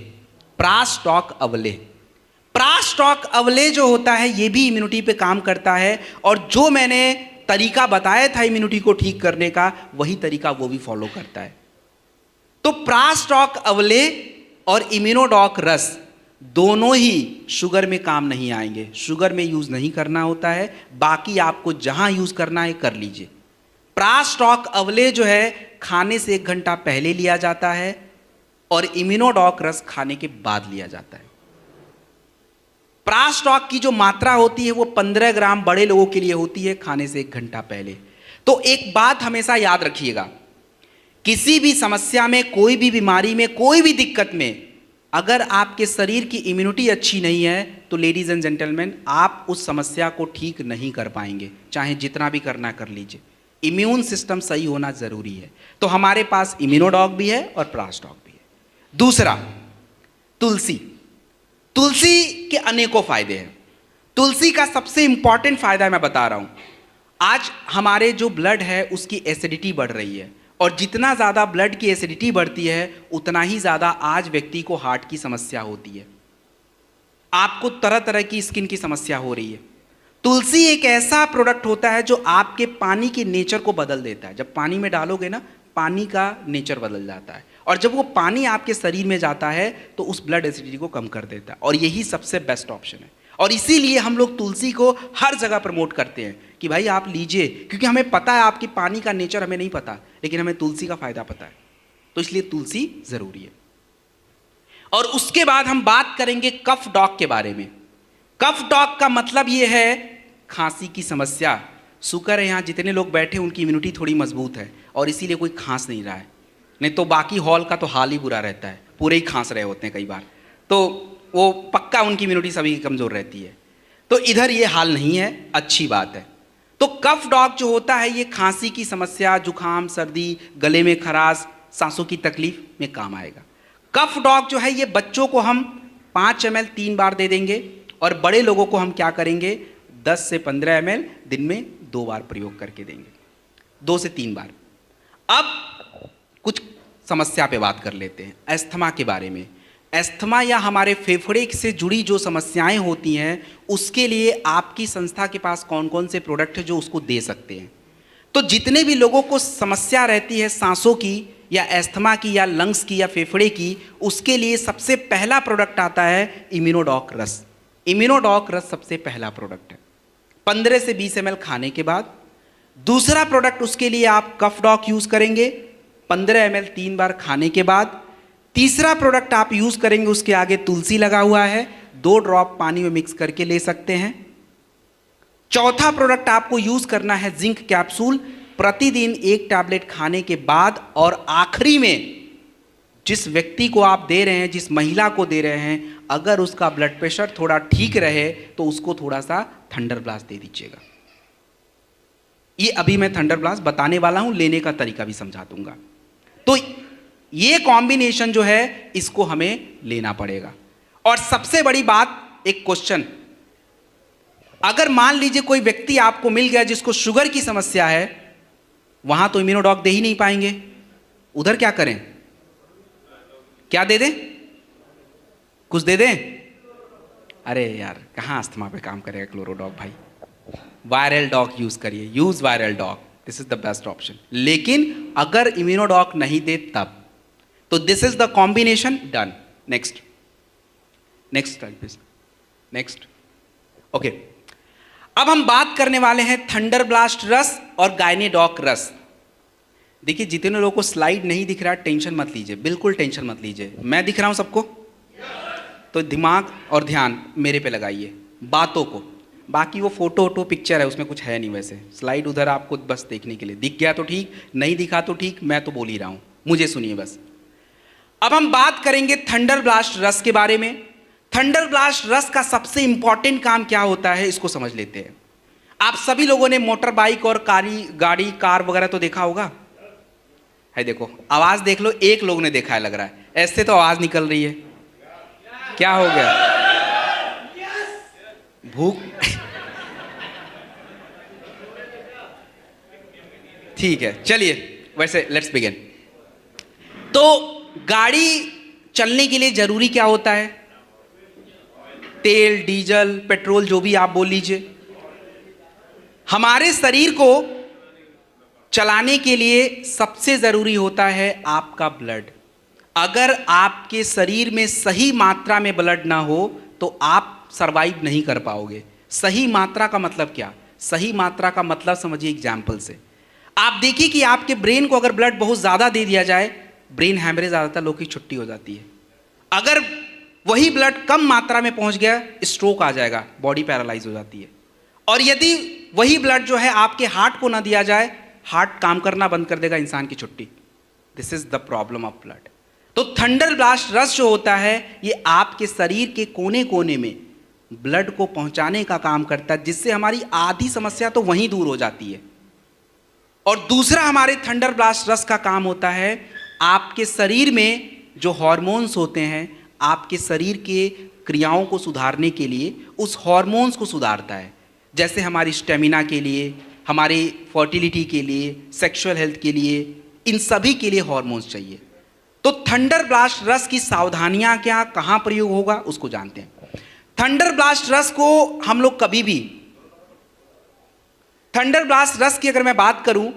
प्रास्टॉक अवलेह, प्रास्टॉक अवलेह जो होता है ये भी इम्यूनिटी पे काम करता है। और जो मैंने तरीका बताया था इम्यूनिटी को ठीक करने का, वही तरीका वो भी फॉलो करता है। तो प्रास्टॉक अवलेह और इम्यूनोडॉक रस दोनों ही शुगर में काम नहीं आएंगे, शुगर में यूज नहीं करना होता है, बाकी आपको जहां यूज करना है कर लीजिए। प्रास्टॉक अवलेह जो है खाने से 1 घंटा पहले लिया जाता है और इम्यूनोडॉक रस खाने के बाद लिया जाता है। प्रास्टॉक की जो मात्रा होती है वो 15 ग्राम बड़े लोगों के लिए होती है खाने से 1 घंटा पहले। तो एक बात हमेशा याद रखिएगा, किसी भी समस्या में, कोई भी बीमारी में, कोई भी दिक्कत में अगर आपके शरीर की इम्यूनिटी अच्छी नहीं है तो लेडीज एंड जेंटलमैन आप उस समस्या को ठीक नहीं कर पाएंगे, चाहे जितना भी करना कर लीजिए। इम्यून सिस्टम सही होना जरूरी है। तो हमारे पास इम्यूनोडॉक भी है और प्रास्टॉक भी है। दूसरा, तुलसी। तुलसी के अनेकों फायदे हैं। तुलसी का सबसे इंपॉर्टेंट फायदा मैं बता रहा हूं। आज हमारे जो ब्लड है उसकी एसिडिटी बढ़ रही है और जितना ज़्यादा ब्लड की एसिडिटी बढ़ती है उतना ही ज़्यादा आज व्यक्ति को हार्ट की समस्या होती है, आपको तरह तरह की स्किन की समस्या हो रही है। तुलसी एक ऐसा प्रोडक्ट होता है जो आपके पानी के नेचर को बदल देता है। जब पानी में डालोगे ना, पानी का नेचर बदल जाता है और जब वो पानी आपके शरीर में जाता है तो उस ब्लड एसिडिटी को कम कर देता है और यही सबसे बेस्ट ऑप्शन है। और इसीलिए हम लोग तुलसी को हर जगह प्रमोट करते हैं कि भाई आप लीजिए, क्योंकि हमें पता है आपकी पानी का नेचर हमें नहीं पता, लेकिन हमें तुलसी का फायदा पता है, तो इसलिए तुलसी जरूरी है। और उसके बाद हम बात करेंगे कफ डॉग के बारे में। कफ डॉग का मतलब ये है खांसी की समस्या। शुक्र है यहाँ जितने लोग बैठे उनकी इम्यूनिटी थोड़ी मजबूत है और इसीलिए कोई खांस नहीं रहा है, नहीं तो बाकी हॉल का तो हाल ही बुरा रहता है, पूरे ही खांस रहे होते हैं कई बार, तो वो पक्का उनकी इम्यूनिटी सभी की कमज़ोर रहती है। तो इधर ये हाल नहीं है, अच्छी बात है। तो कफ डॉग जो होता है ये खांसी की समस्या, जुखाम, सर्दी, गले में खराश, सांसों की तकलीफ में काम आएगा। कफ डॉग जो है ये बच्चों को हम 5 ml 3 बार दे देंगे और बड़े लोगों को हम क्या करेंगे 10 से 15 ml दिन में 2 बार प्रयोग करके देंगे, 2 से 3 बार। अब कुछ समस्या पे बात कर लेते हैं, अस्थमा के बारे में। अस्थमा या हमारे फेफड़े से जुड़ी जो समस्याएं होती हैं उसके लिए आपकी संस्था के पास कौन कौन से प्रोडक्ट है जो उसको दे सकते हैं। तो जितने भी लोगों को समस्या रहती है सांसों की या अस्थमा की या लंग्स की या फेफड़े की, उसके लिए सबसे पहला प्रोडक्ट आता है इम्यूनोडॉक रस। इम्यूनोडॉक रस सबसे पहला प्रोडक्ट है 15 से 20 ml खाने के बाद। दूसरा प्रोडक्ट उसके लिए आप कफ डॉग यूज़ करेंगे 15 ml 3 बार खाने के बाद। तीसरा प्रोडक्ट आप यूज़ करेंगे, उसके आगे तुलसी लगा हुआ है, 2 ड्रॉप पानी में मिक्स करके ले सकते हैं। चौथा प्रोडक्ट आपको यूज़ करना है जिंक कैप्सूल, प्रतिदिन 1 टैबलेट खाने के बाद। और आखिरी में जिस व्यक्ति को आप दे रहे हैं, जिस महिला को दे रहे हैं, अगर उसका ब्लड प्रेशर थोड़ा ठीक रहे तो उसको थोड़ा सा थंडर ब्लास्ट दे दीजिएगा। ये अभी मैं थंडर ब्लास्ट बताने वाला हूं, लेने का तरीका भी समझा दूंगा। तो ये कॉम्बिनेशन जो है इसको हमें लेना पड़ेगा। और सबसे बड़ी बात, एक क्वेश्चन, अगर मान लीजिए कोई व्यक्ति आपको मिल गया जिसको शुगर की समस्या है, वहां तो इम्यूनोडॉक दे ही नहीं पाएंगे, उधर क्या करें? क्या दे दें? कुछ दे दें? अरे यार कहां अस्थमा पे काम करेगा क्लोरोडॉक भाई, वायरल डॉक यूज करिए, use viral doc, this is the best option. लेकिन अगर इम्यूनोडॉक नहीं दे तब, तो this is the combination done. Next next please, next. Okay, अब हम बात करने वाले हैं थंडर ब्लास्ट रस और गायनेडॉक रस। देखिए जितने लोगों को स्लाइड नहीं दिख रहा टेंशन मत लीजिए, बिल्कुल टेंशन मत लीजिए, मैं दिख रहा हूं सबको, तो दिमाग और ध्यान मेरे पे लगाइए, बातों को। बाकी वो फोटो वोटो पिक्चर है उसमें कुछ है नहीं, वैसे स्लाइड उधर आपको बस देखने के लिए, दिख गया तो ठीक, नहीं दिखा तो ठीक, मैं तो बोल ही रहा हूं, मुझे सुनिए बस। अब हम बात करेंगे थंडर ब्लास्ट रस के बारे में। थंडर ब्लास्ट रस का सबसे इंपॉर्टेंट काम क्या होता है इसको समझ लेते हैं। आप सभी लोगों ने मोटर बाइक और गाड़ी कार वगैरह तो देखा होगा, है देखो, आवाज देख लो, एक लोग ने देखा है लग रहा है, ऐसे तो आवाज निकल रही है, क्या हो गया? भूख? ठीक है चलिए, वैसे लेट्स बिगिन। तो गाड़ी चलने के लिए जरूरी क्या होता है? तेल, डीजल, पेट्रोल, जो भी आप बोल लीजिए। हमारे शरीर को चलाने के लिए सबसे जरूरी होता है आपका ब्लड। अगर आपके शरीर में सही मात्रा में ब्लड ना हो तो आप सरवाइव नहीं कर पाओगे। सही मात्रा का मतलब क्या? सही मात्रा का मतलब समझिए एग्जाम्पल से। आप देखिए कि आपके ब्रेन को अगर ब्लड बहुत ज़्यादा दे दिया जाए, ब्रेन हैमरेज ज़्यादातर लोगों की छुट्टी हो जाती है। अगर वही ब्लड कम मात्रा में पहुंच गया, स्ट्रोक आ जाएगा, बॉडी पैरालाइज हो जाती है। और यदि वही ब्लड जो है आपके हार्ट को ना दिया जाए, हार्ट काम करना बंद कर देगा, इंसान की छुट्टी। This is the problem of blood. तो थंडर ब्लास्ट रस जो होता है ये आपके शरीर के कोने कोने में ब्लड को पहुंचाने का काम करता है, जिससे हमारी आधी समस्या तो वहीं दूर हो जाती है। और दूसरा हमारे थंडर ब्लास्ट रस का काम होता है आपके शरीर में जो हार्मोन्स होते हैं, आपके शरीर के क्रियाओं को सुधारने के लिए उस हार्मोन्स को सुधारता है। जैसे हमारी स्टेमिना के लिए, हमारी फर्टिलिटी के लिए, सेक्सुअल हेल्थ के लिए, इन सभी के लिए हार्मोन्स चाहिए। तो थंडर ब्लास्ट रस की सावधानियां क्या, कहां प्रयोग होगा, उसको जानते हैं। थंडर ब्लास्ट रस को हम लोग कभी भी, थंडर ब्लास्ट रस की अगर मैं बात करूं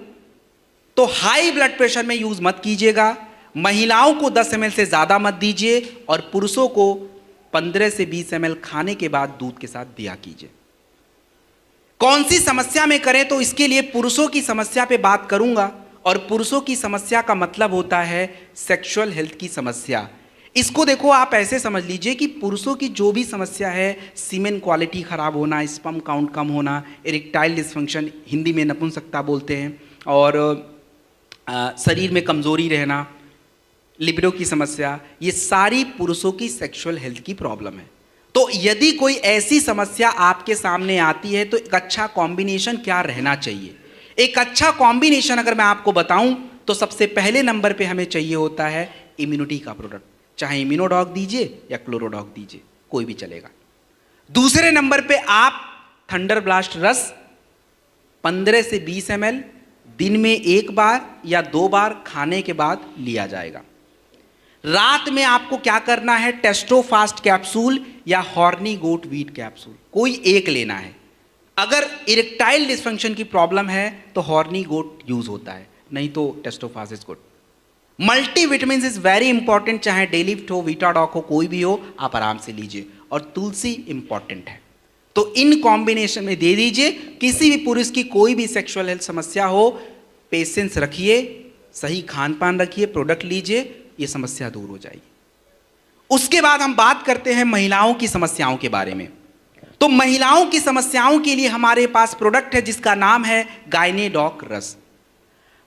तो हाई ब्लड प्रेशर में यूज मत कीजिएगा। महिलाओं को 10 ml से ज्यादा मत दीजिए और पुरुषों को 15 से 20 ml खाने के बाद दूध के साथ दिया कीजिए। कौन सी समस्या में करें, तो इसके लिए पुरुषों की समस्या पे बात करूंगा। और पुरुषों की समस्या का मतलब होता है सेक्सुअल हेल्थ की समस्या। इसको देखो आप ऐसे समझ लीजिए कि पुरुषों की जो भी समस्या है, सीमेन क्वालिटी खराब होना, स्पर्म काउंट कम होना, इरेक्टाइल डिस्फंक्शन, हिंदी में नपुंसकता बोलते हैं, और शरीर में कमजोरी रहना, लिबिडो की समस्या, ये सारी पुरुषों की सेक्सुअल हेल्थ की प्रॉब्लम है। तो यदि कोई ऐसी समस्या आपके सामने आती है तो एक अच्छा कॉम्बिनेशन क्या रहना चाहिए? एक अच्छा कॉम्बिनेशन अगर मैं आपको बताऊं तो सबसे पहले नंबर पे हमें चाहिए होता है इम्यूनिटी का प्रोडक्ट। चाहे इम्यूनोडॉक दीजिए या क्लोरोडॉक दीजिए, कोई भी चलेगा। दूसरे नंबर पे आप थंडर ब्लास्ट रस 15 से 20 ml दिन में एक बार या 2 बार खाने के बाद लिया जाएगा। रात में आपको क्या करना है, टेस्टोफास्ट कैप्सूल या हॉर्नी गोट वीट कैप्सूल, कोई एक लेना है। अगर इरेक्टाइल डिस्फंक्शन की प्रॉब्लम है तो हॉर्नी गोट यूज होता है, नहीं तो Testofast is good. Multivitamin is very important, चाहे डेलिफ्ट हो, वीटाडॉक हो, कोई भी हो, आप आराम से लीजिए। और तुलसी इंपॉर्टेंट है, तो इन कॉम्बिनेशन में दे दीजिए। किसी भी पुरुष की कोई भी सेक्सुअल हेल्थ समस्या हो, पेशेंस रखिए, सही खान पान रखिए, प्रोडक्ट लीजिए, ये समस्या दूर हो जाएगी। उसके बाद हम बात करते हैं महिलाओं की समस्याओं के बारे में। तो महिलाओं की समस्याओं के लिए हमारे पास प्रोडक्ट है जिसका नाम है गायनेडॉक रस।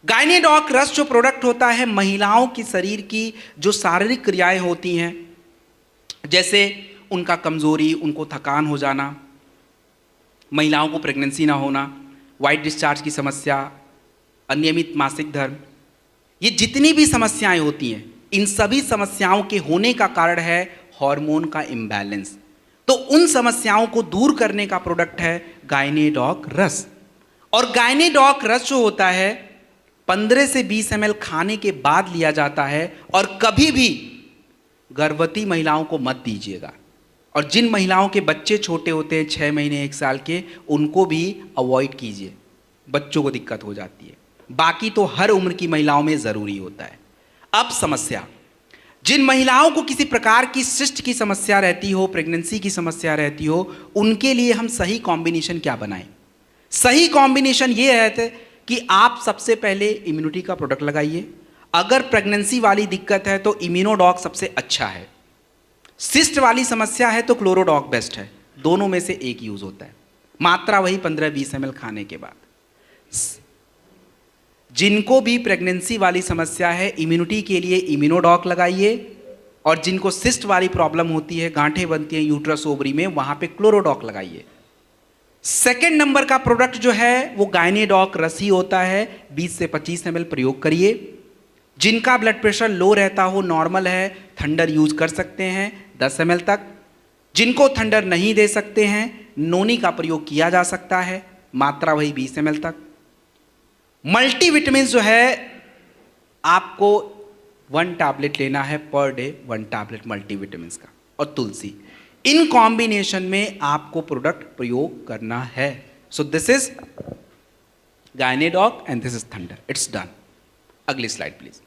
गायनेडॉक रस जो प्रोडक्ट होता है, महिलाओं की शरीर की जो शारीरिक क्रियाएं होती हैं, जैसे उनका कमज़ोरी, उनको थकान हो जाना, महिलाओं को प्रेगनेंसी ना होना, वाइट डिस्चार्ज की समस्या, अनियमित मासिक धर्म, ये जितनी भी समस्याएं होती हैं, इन सभी समस्याओं के होने का कारण है हार्मोन का इम्बैलेंस। तो उन समस्याओं को दूर करने का प्रोडक्ट है गायनेडॉक रस। और गायनेडॉक रस जो होता है 15 से 20 ml खाने के बाद लिया जाता है, और कभी भी गर्भवती महिलाओं को मत दीजिएगा। और जिन महिलाओं के बच्चे छोटे होते हैं 6 महीने 1 साल के, उनको भी अवॉइड कीजिए, बच्चों को दिक्कत हो जाती है। बाकी तो हर उम्र की महिलाओं में ज़रूरी होता है। अब समस्या, जिन महिलाओं को किसी प्रकार की सिस्ट की समस्या रहती हो, प्रेगनेंसी की समस्या रहती हो, उनके लिए हम सही कॉम्बिनेशन क्या बनाएं? सही कॉम्बिनेशन ये है कि आप सबसे पहले इम्यूनिटी का प्रोडक्ट लगाइए। अगर प्रेगनेंसी वाली दिक्कत है तो इम्यूनोडॉक सबसे अच्छा है। सिस्ट वाली समस्या है तो क्लोरोडॉक बेस्ट है। दोनों में से एक यूज होता है, मात्रा वही 15-20 ml खाने के बाद। जिनको भी प्रेगनेंसी वाली समस्या है, इम्यूनिटी के लिए इम्यूनोडॉक लगाइए, और जिनको सिस्ट वाली प्रॉब्लम होती है, गांठें बनती हैं यूट्रस ओवरी में, वहां पे क्लोरोडॉक लगाइए। सेकेंड नंबर का प्रोडक्ट जो है वो गायनेडॉक रस ही होता है। 20 से 25 ml प्रयोग करिए। जिनका ब्लड प्रेशर लो रहता हो, नॉर्मल है, थंडर यूज कर सकते हैं 10 ml तक। जिनको थंडर नहीं दे सकते हैं, नोनी का प्रयोग किया जा सकता है, मात्रा वही 20 ml तक। मल्टीविटामिन जो है आपको 1 टैबलेट लेना है पर डे, 1 टैबलेट मल्टीविटामिन का, और तुलसी, इन कॉम्बिनेशन में आपको प्रोडक्ट प्रयोग करना है। So this is Gynaedoc and this is thunder. It's done. अगली स्लाइड प्लीज।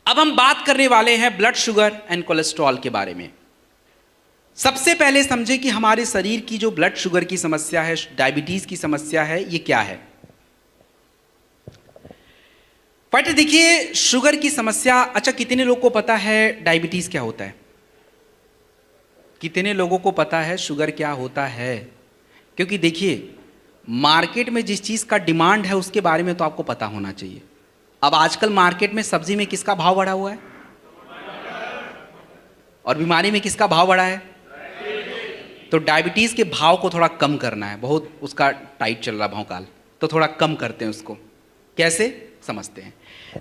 अब हम बात करने वाले हैं ब्लड शुगर एंड कोलेस्ट्रॉल के बारे में। सबसे पहले समझे कि हमारे शरीर की जो ब्लड शुगर की समस्या है, डायबिटीज की समस्या है, ये क्या है। बट देखिए, शुगर की समस्या, अच्छा कितने लोगों को पता है डायबिटीज क्या होता है? कितने लोगों को पता है शुगर क्या होता है? क्योंकि देखिए, मार्केट में जिस चीज का डिमांड है उसके बारे में तो आपको पता होना चाहिए। अब आजकल मार्केट में सब्जी में किसका भाव बढ़ा हुआ है, और बीमारी में किसका भाव बढ़ा है? तो डायबिटीज के भाव को थोड़ा कम करना है, बहुत उसका टाइट चल रहा भौकाल, तो थोड़ा कम करते हैं उसको। कैसे समझते हैं?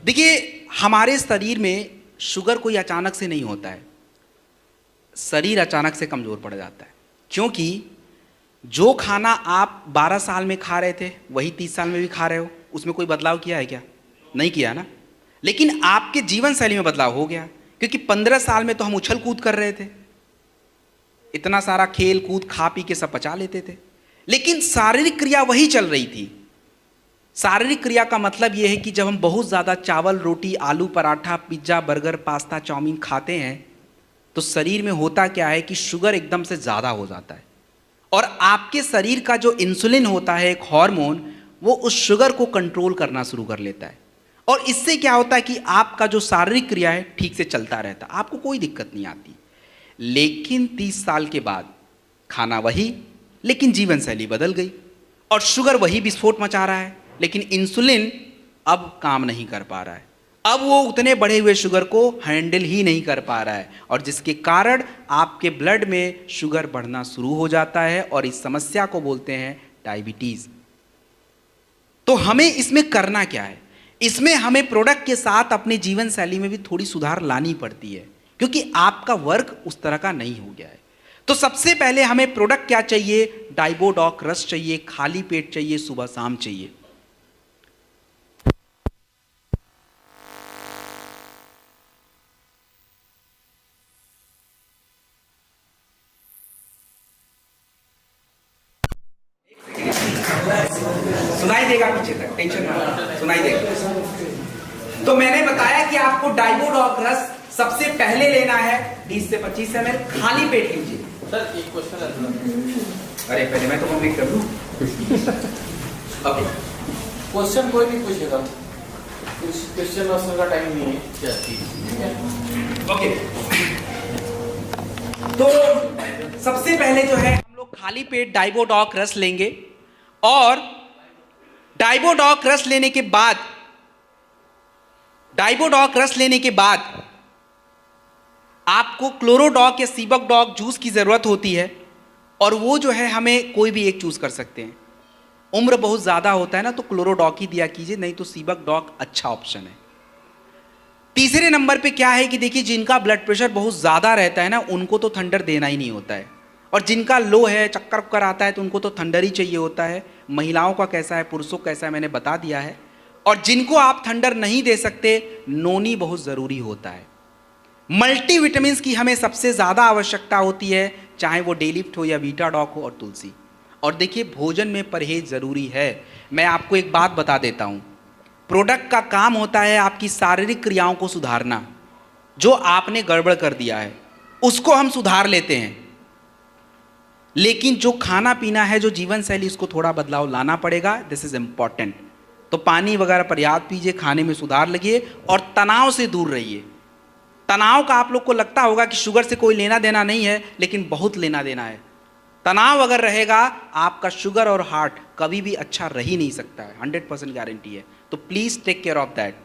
देखिए, हमारे शरीर में शुगर कोई अचानक से नहीं होता है। शरीर अचानक से कमजोर पड़ जाता है, क्योंकि जो खाना आप 12 साल में खा रहे थे वही 30 साल में भी खा रहे हो। उसमें कोई बदलाव किया है क्या? नहीं किया ना। लेकिन आपके जीवन शैली में बदलाव हो गया, क्योंकि 15 साल में तो हम उछल कूद कर रहे थे, इतना सारा खेल कूद खा पी के सब पचा लेते थे, लेकिन शारीरिक क्रिया वही चल रही थी। शारीरिक क्रिया का मतलब यह है कि जब हम बहुत ज़्यादा चावल, रोटी, आलू पराठा, पिज्ज़ा, बर्गर, पास्ता, चाउमीन खाते हैं तो शरीर में होता क्या है कि शुगर एकदम से ज़्यादा हो जाता है, और आपके शरीर का जो इंसुलिन होता है, एक हार्मोन, वो उस शुगर को कंट्रोल करना शुरू कर लेता है। और इससे क्या होता है कि आपका जो शारीरिक क्रिया है ठीक से चलता रहता, आपको कोई दिक्कत नहीं आती। लेकिन 30 साल के बाद खाना वही, लेकिन जीवन शैली बदल गई, और शुगर वही विस्फोट मचा रहा है, लेकिन इंसुलिन अब काम नहीं कर पा रहा है। अब वो उतने बढ़े हुए शुगर को हैंडल ही नहीं कर पा रहा है, और जिसके कारण आपके ब्लड में शुगर बढ़ना शुरू हो जाता है, और इस समस्या को बोलते हैं डायबिटीज। तो हमें इसमें करना क्या है? इसमें हमें प्रोडक्ट के साथ अपने जीवन शैली में भी थोड़ी सुधार लानी पड़ती है, क्योंकि आपका वर्क उस तरह का नहीं हो गया है। तो सबसे पहले हमें प्रोडक्ट क्या चाहिए? डाइबोडॉक रस चाहिए, खाली पेट चाहिए, सुबह शाम चाहिए। सुनाई देगा पीछे तक, टेंशन मत, सुनाई देगा। तो मैंने बताया कि आपको डाइबोडॉक रस सबसे पहले लेना है 20 से 25 ml, खाली पेट लीजिए। सर एक क्वेश्चन है। अरे पहले मैं तो कंप्लीट कर लूं। ओके, क्वेश्चन कोई भी पूछेगा, क्वेश्चन आंसर का टाइम नहीं है। ठीक है, ओके। तो सबसे पहले जो है हम लोग खाली पेट डाइबोडॉक रस लेंगे, और डाइबोडॉक रस लेने के बाद आपको क्लोरोडॉक या सीबकडॉक जूस की ज़रूरत होती है, और वो जो है हमें कोई भी एक चूज़ कर सकते हैं। उम्र बहुत ज़्यादा होता है ना, तो क्लोरोडॉक ही दिया कीजिए, नहीं तो सीबकडॉक अच्छा ऑप्शन है। तीसरे नंबर पे क्या है कि देखिए, जिनका ब्लड प्रेशर बहुत ज़्यादा रहता है ना, उनको तो थंडर देना ही नहीं होता है, और जिनका लो है, चक्कर उक्कर आता है, तो उनको तो थंडर ही चाहिए होता है। महिलाओं का कैसा है, पुरुषों का कैसा है, मैंने बता दिया है। और जिनको आप थंडर नहीं दे सकते, नोनी बहुत ज़रूरी होता है। मल्टीविटामिन्स की हमें सबसे ज़्यादा आवश्यकता होती है, चाहे वो डेलिफ्ट हो या वीटाडॉक हो और तुलसी। और देखिए, भोजन में परहेज ज़रूरी है। मैं आपको एक बात बता देता हूँ, प्रोडक्ट का काम होता है आपकी शारीरिक क्रियाओं को सुधारना। जो आपने गड़बड़ कर दिया है उसको हम सुधार लेते हैं, लेकिन जो खाना पीना है, जो जीवन शैली, उसको थोड़ा बदलाव लाना पड़ेगा। This is important. तो पानी वगैरह पर्याप्त पीजिए, खाने में सुधार लगिए, और तनाव से दूर रहिए। तनाव का आप लोग को लगता होगा कि शुगर से कोई लेना देना नहीं है, लेकिन बहुत लेना देना है। तनाव अगर रहेगा, आपका शुगर और हार्ट कभी भी अच्छा रह ही नहीं सकता है, 100% गारंटी है। तो please take care of that.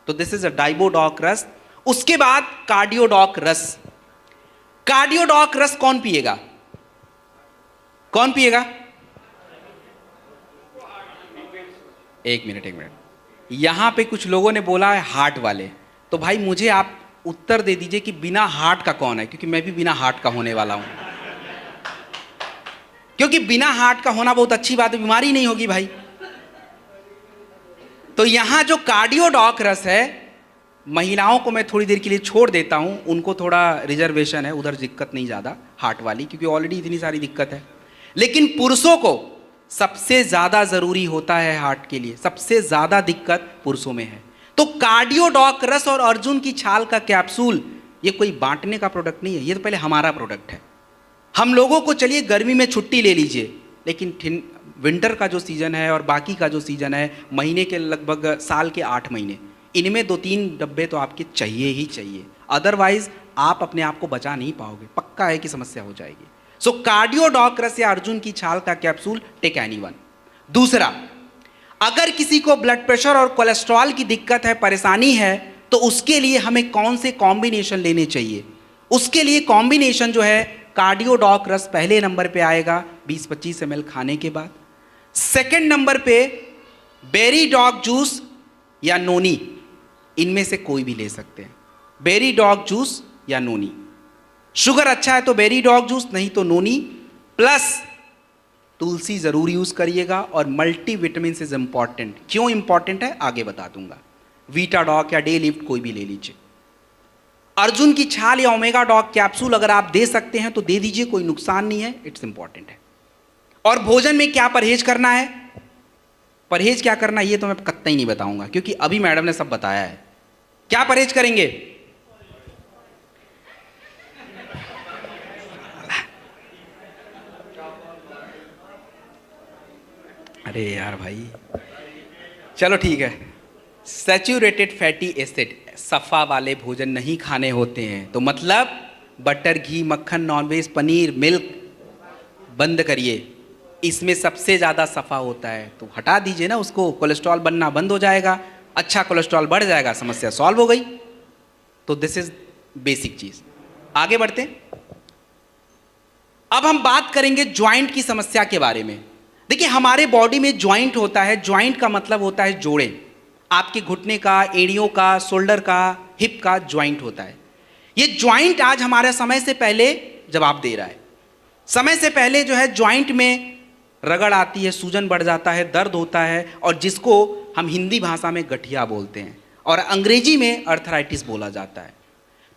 तो दिस इज अ डाइबोडॉक रस। उसके बाद कार्डियोडॉक रस। कार्डियोडॉक रस कौन पिएगा? कौन पिएगा? एक मिनट, यहां पे कुछ लोगों ने बोला है हार्ट वाले, तो भाई मुझे आप उत्तर दे दीजिए कि बिना हार्ट का कौन है, क्योंकि मैं भी बिना हार्ट का होने वाला हूं। क्योंकि बिना हार्ट का होना बहुत अच्छी बात है, बीमारी नहीं होगी भाई। तो यहां जो कार्डियोडॉक रस है, महिलाओं को मैं थोड़ी देर के लिए छोड़ देता हूं, उनको थोड़ा रिजर्वेशन है, उधर दिक्कत नहीं ज़्यादा हार्ट वाली, क्योंकि ऑलरेडी इतनी सारी दिक्कत है। लेकिन पुरुषों को सबसे ज़्यादा ज़रूरी होता है हार्ट के लिए, सबसे ज़्यादा दिक्कत पुरुषों में है। तो कार्डियोडॉक रस और अर्जुन की छाल का कैप्सूल, ये कोई बांटने का प्रोडक्ट नहीं है, ये तो पहले हमारा प्रोडक्ट है। हम लोगों को, चलिए गर्मी में छुट्टी ले लीजिए, लेकिन विंटर का जो सीज़न है और बाकी का जो सीज़न है, महीने के लगभग साल के 8 महीने, इनमें 2-3 डब्बे तो आपके चाहिए ही चाहिए। अदरवाइज आप अपने आप को बचा नहीं पाओगे, पक्का है कि समस्या हो जाएगी। सो कार्डियोडॉक रस या अर्जुन की छाल का कैप्सूल, टेक एनीवन। दूसरा, अगर किसी को ब्लड प्रेशर और कोलेस्ट्रॉल की दिक्कत है, परेशानी है, तो उसके लिए हमें कौन से कॉम्बिनेशन लेने चाहिए? उसके लिए कॉम्बिनेशन जो है, कार्डियोडॉक रस पहले नंबर पे आएगा 20-25 ml खाने के बाद। सेकंड नंबर पे बेरी डॉग जूस या नोनी, इनमें से कोई भी ले सकते हैं। बेरी डॉग जूस या नोनी। शुगर अच्छा है तो बेरी डॉग जूस, नहीं तो नोनी, प्लस तुलसी जरूर यूज करिएगा। और मल्टीविटामिन इज इंपॉर्टेंट। क्यों इंपॉर्टेंट है आगे बता दूंगा। वीटाडॉक या डे लिफ्ट कोई भी ले लीजिए। अर्जुन की छाल या ओमेगा डॉग कैप्सूल अगर आप दे सकते हैं तो दे दीजिए, कोई नुकसान नहीं है, इट्स इंपॉर्टेंट है। और भोजन में क्या परहेज करना है, परहेज क्या करना है, ये तो मैं कतई नहीं बताऊंगा, क्योंकि अभी मैडम ने सब बताया है। क्या परहेज करेंगे? अरे यार भाई, चलो ठीक है। सैचुरेटेड फैटी एसिड, सफ़ा वाले भोजन नहीं खाने होते हैं। तो मतलब बटर, घी, मक्खन, नॉनवेज, पनीर, मिल्क बंद करिए। इसमें सबसे ज़्यादा सफ़ा होता है, तो हटा दीजिए ना उसको, कोलेस्ट्रॉल बनना बंद हो जाएगा। अच्छा कोलेस्ट्रॉल बढ़ जाएगा, समस्या सॉल्व हो गई। तो दिस इज बेसिक चीज़। आगे बढ़ते हैं। अब हम बात करेंगे ज्वाइंट की समस्या के बारे में। देखिए, हमारे बॉडी में ज्वाइंट होता है। ज्वाइंट का मतलब होता है जोड़े। आपके घुटने का, एड़ियों का, शोल्डर का, हिप का ज्वाइंट होता है। ये ज्वाइंट आज हमारे समय से पहले जवाब दे रहा है। समय से पहले जो है ज्वाइंट में रगड़ आती है, सूजन बढ़ जाता है, दर्द होता है, और जिसको हम हिंदी भाषा में गठिया बोलते हैं और अंग्रेजी में अर्थराइटिस बोला जाता है।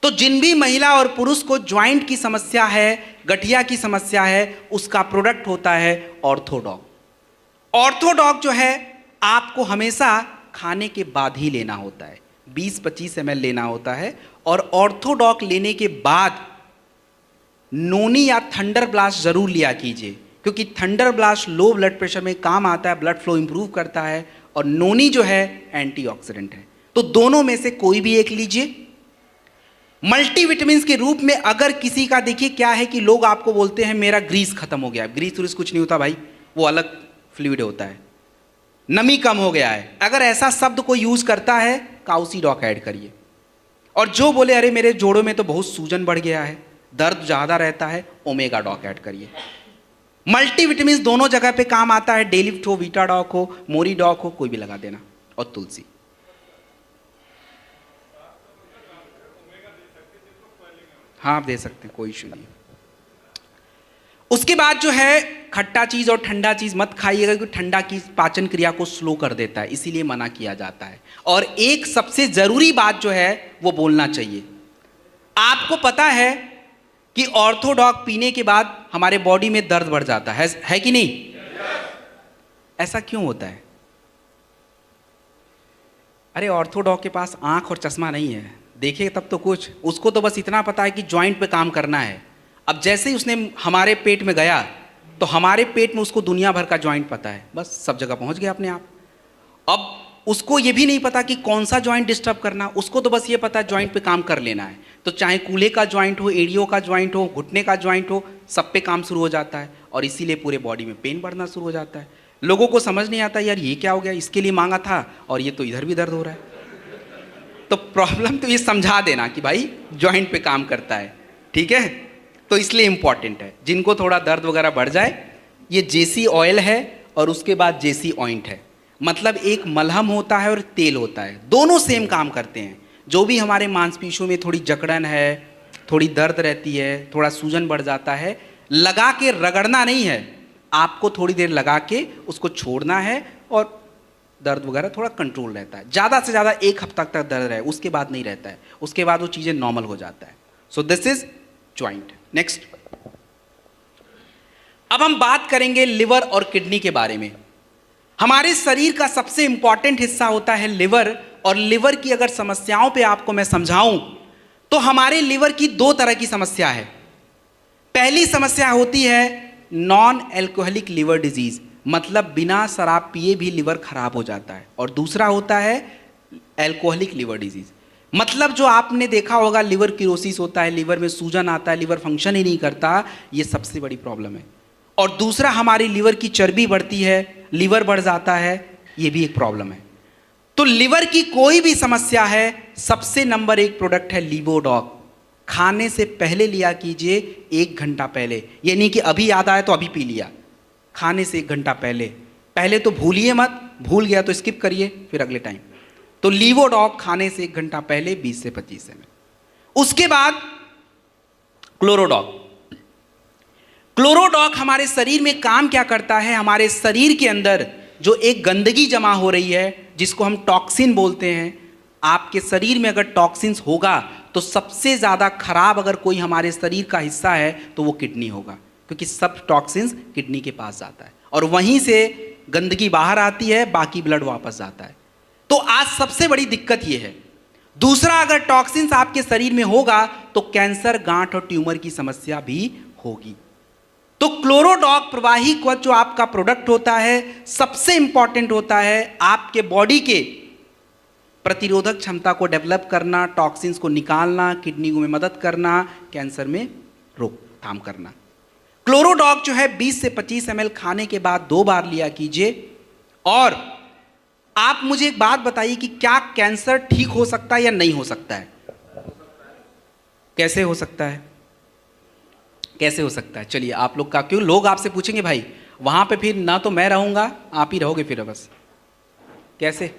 तो जिन भी महिला और पुरुष को ज्वाइंट की समस्या है, गठिया की समस्या है, उसका प्रोडक्ट होता है ऑर्थोडॉक। ऑर्थोडॉक जो है आपको हमेशा खाने के बाद ही लेना होता है, 20-25 ml लेना होता है। और ऑर्थोडॉक लेने के बाद नोनी या थंडर ब्लास्ट जरूर लिया कीजिए, क्योंकि thunder blast low blood pressure में काम आता है, ब्लड फ्लो इंप्रूव करता है, और नोनी जो है एंटीऑक्सीडेंट है। तो दोनों में से कोई भी एक लीजिए। मल्टीविटामिन के रूप में अगर किसी का, देखिए क्या है कि लोग आपको बोलते हैं मेरा ग्रीस खत्म हो गया। ग्रीस कुछ नहीं होता भाई, वो अलग फ्लूइड होता है, नमी कम हो गया है। अगर ऐसा शब्द कोई यूज करता है, काउसीडॉक ऐड करिए। और जो बोले अरे मेरे जोड़ों में तो बहुत सूजन बढ़ गया है, दर्द ज़्यादा रहता है, ओमेगा डॉक ऐड करिए। मल्टीविटामिन दोनों जगह पे काम आता है, डेलिफ्ट हो, वीटा डॉक हो, मोरी डॉक हो, कोई भी लगा देना, और तुलसी। हाँ आप दे सकते हैं, कोई इशू नहीं। उसके बाद जो है खट्टा चीज और ठंडा चीज मत खाइएगा, क्योंकि ठंडा की पाचन क्रिया को स्लो कर देता है, इसीलिए मना किया जाता है। और एक सबसे जरूरी बात जो है वो बोलना चाहिए, आपको पता है कि ऑर्थोडॉक पीने के बाद हमारे बॉडी में दर्द बढ़ जाता है कि नहीं? ऐसा क्यों होता है? अरे ऑर्थोडॉक के पास आंख और चश्मा नहीं है, देखे तब तो कुछ, उसको तो बस इतना पता है कि जॉइंट पे काम करना है। अब जैसे ही उसने हमारे पेट में गया तो हमारे पेट में उसको दुनिया भर का जॉइंट पता है, बस सब जगह पहुंच गया अपने आप। अब उसको ये भी नहीं पता कि कौन सा जॉइंट डिस्टर्ब करना, उसको तो बस ये पता है जॉइंट पे काम कर लेना है। तो चाहे कूल्हे का जॉइंट हो, एड़ियों का जॉइंट हो, घुटने का जॉइंट हो, सब पे काम शुरू हो जाता है, और इसीलिए पूरे बॉडी में पेन बढ़ना शुरू हो जाता है। लोगों को समझ नहीं आता यार ये क्या हो गया, इसके लिए मांगा था और ये तो इधर भी दर्द हो रहा है। तो प्रॉब्लम तो ये समझा देना कि भाई जॉइंट पे काम करता है, ठीक है? तो इसलिए इंपॉर्टेंट है। जिनको थोड़ा दर्द वगैरह बढ़ जाए, ये जेसी ऑयल है और उसके बाद जेसी ऑइंट है, मतलब एक मलहम होता है और तेल होता है, दोनों सेम काम करते हैं। जो भी हमारे मांसपेशियों में थोड़ी जकड़न है, थोड़ी दर्द रहती है, थोड़ा सूजन बढ़ जाता है, लगा के रगड़ना नहीं है, आपको थोड़ी देर लगा के उसको छोड़ना है और दर्द वगैरह थोड़ा कंट्रोल रहता है। ज़्यादा से ज़्यादा 1 हफ्ता तक दर्द रहे, उसके बाद नहीं रहता है, उसके बाद वो चीज़ें नॉर्मल हो जाता है। So this is joint. Next, अब हम बात करेंगे लिवर और किडनी के बारे में। हमारे शरीर का सबसे इंपॉर्टेंट हिस्सा होता है लिवर, और लिवर की अगर समस्याओं पे आपको मैं समझाऊं तो हमारे लिवर की 2 तरह की समस्या है। पहली समस्या होती है नॉन एल्कोहलिक लिवर डिजीज, मतलब बिना शराब पिए भी लिवर खराब हो जाता है, और दूसरा होता है एल्कोहलिक लिवर डिजीज, मतलब जो आपने देखा होगा लिवर किरोसिस होता है, लिवर में सूजन आता है, लिवर फंक्शन ही नहीं करता, ये सबसे बड़ी प्रॉब्लम है। और दूसरा हमारी लिवर की चर्बी बढ़ती है, लिवर बढ़ जाता है, ये भी एक प्रॉब्लम है। तो लिवर की कोई भी समस्या है, सबसे नंबर 1 प्रोडक्ट है लीवोडॉक। खाने से पहले लिया कीजिए, 1 घंटा पहले, ये नहीं कि अभी याद आया तो अभी पी लिया, खाने से 1 घंटा पहले तो भूलिए मत, भूल गया तो स्किप करिए फिर अगले टाइम। तो लीवोडॉक खाने से 1 घंटा पहले 20 से 25 ml। उसके बाद क्लोरोडॉक। क्लोरोडॉक हमारे शरीर में काम क्या करता है, हमारे शरीर के अंदर जो एक गंदगी जमा हो रही है जिसको हम टॉक्सिन बोलते हैं, आपके शरीर में अगर टॉक्सिन्स होगा तो सबसे ज़्यादा खराब अगर कोई हमारे शरीर का हिस्सा है तो वो किडनी होगा, क्योंकि सब टॉक्सिन्स किडनी के पास जाता है और वहीं से गंदगी बाहर आती है, बाकी ब्लड वापस जाता है। तो आज सबसे बड़ी दिक्कत ये है। दूसरा, अगर टॉक्सिन्स आपके शरीर में होगा तो कैंसर, गांठ और ट्यूमर की समस्या भी होगी। तो क्लोरोडॉक प्रवाही कवच जो आपका प्रोडक्ट होता है, सबसे इंपॉर्टेंट होता है आपके बॉडी के प्रतिरोधक क्षमता को डेवलप करना, टॉक्सिन्स को निकालना, किडनी में मदद करना, कैंसर में रोकथाम करना। क्लोरोडॉक जो है 20 से 25 ml खाने के बाद 2 बार लिया कीजिए। और आप मुझे एक बात बताइए कि क्या कैंसर ठीक हो सकता है या नहीं हो सकता है? कैसे हो सकता है? कैसे हो सकता है? चलिए आप लोग का, क्यों लोग आपसे पूछेंगे भाई वहां पे फिर ना तो मैं रहूंगा, आप ही रहोगे फिर बस, कैसे?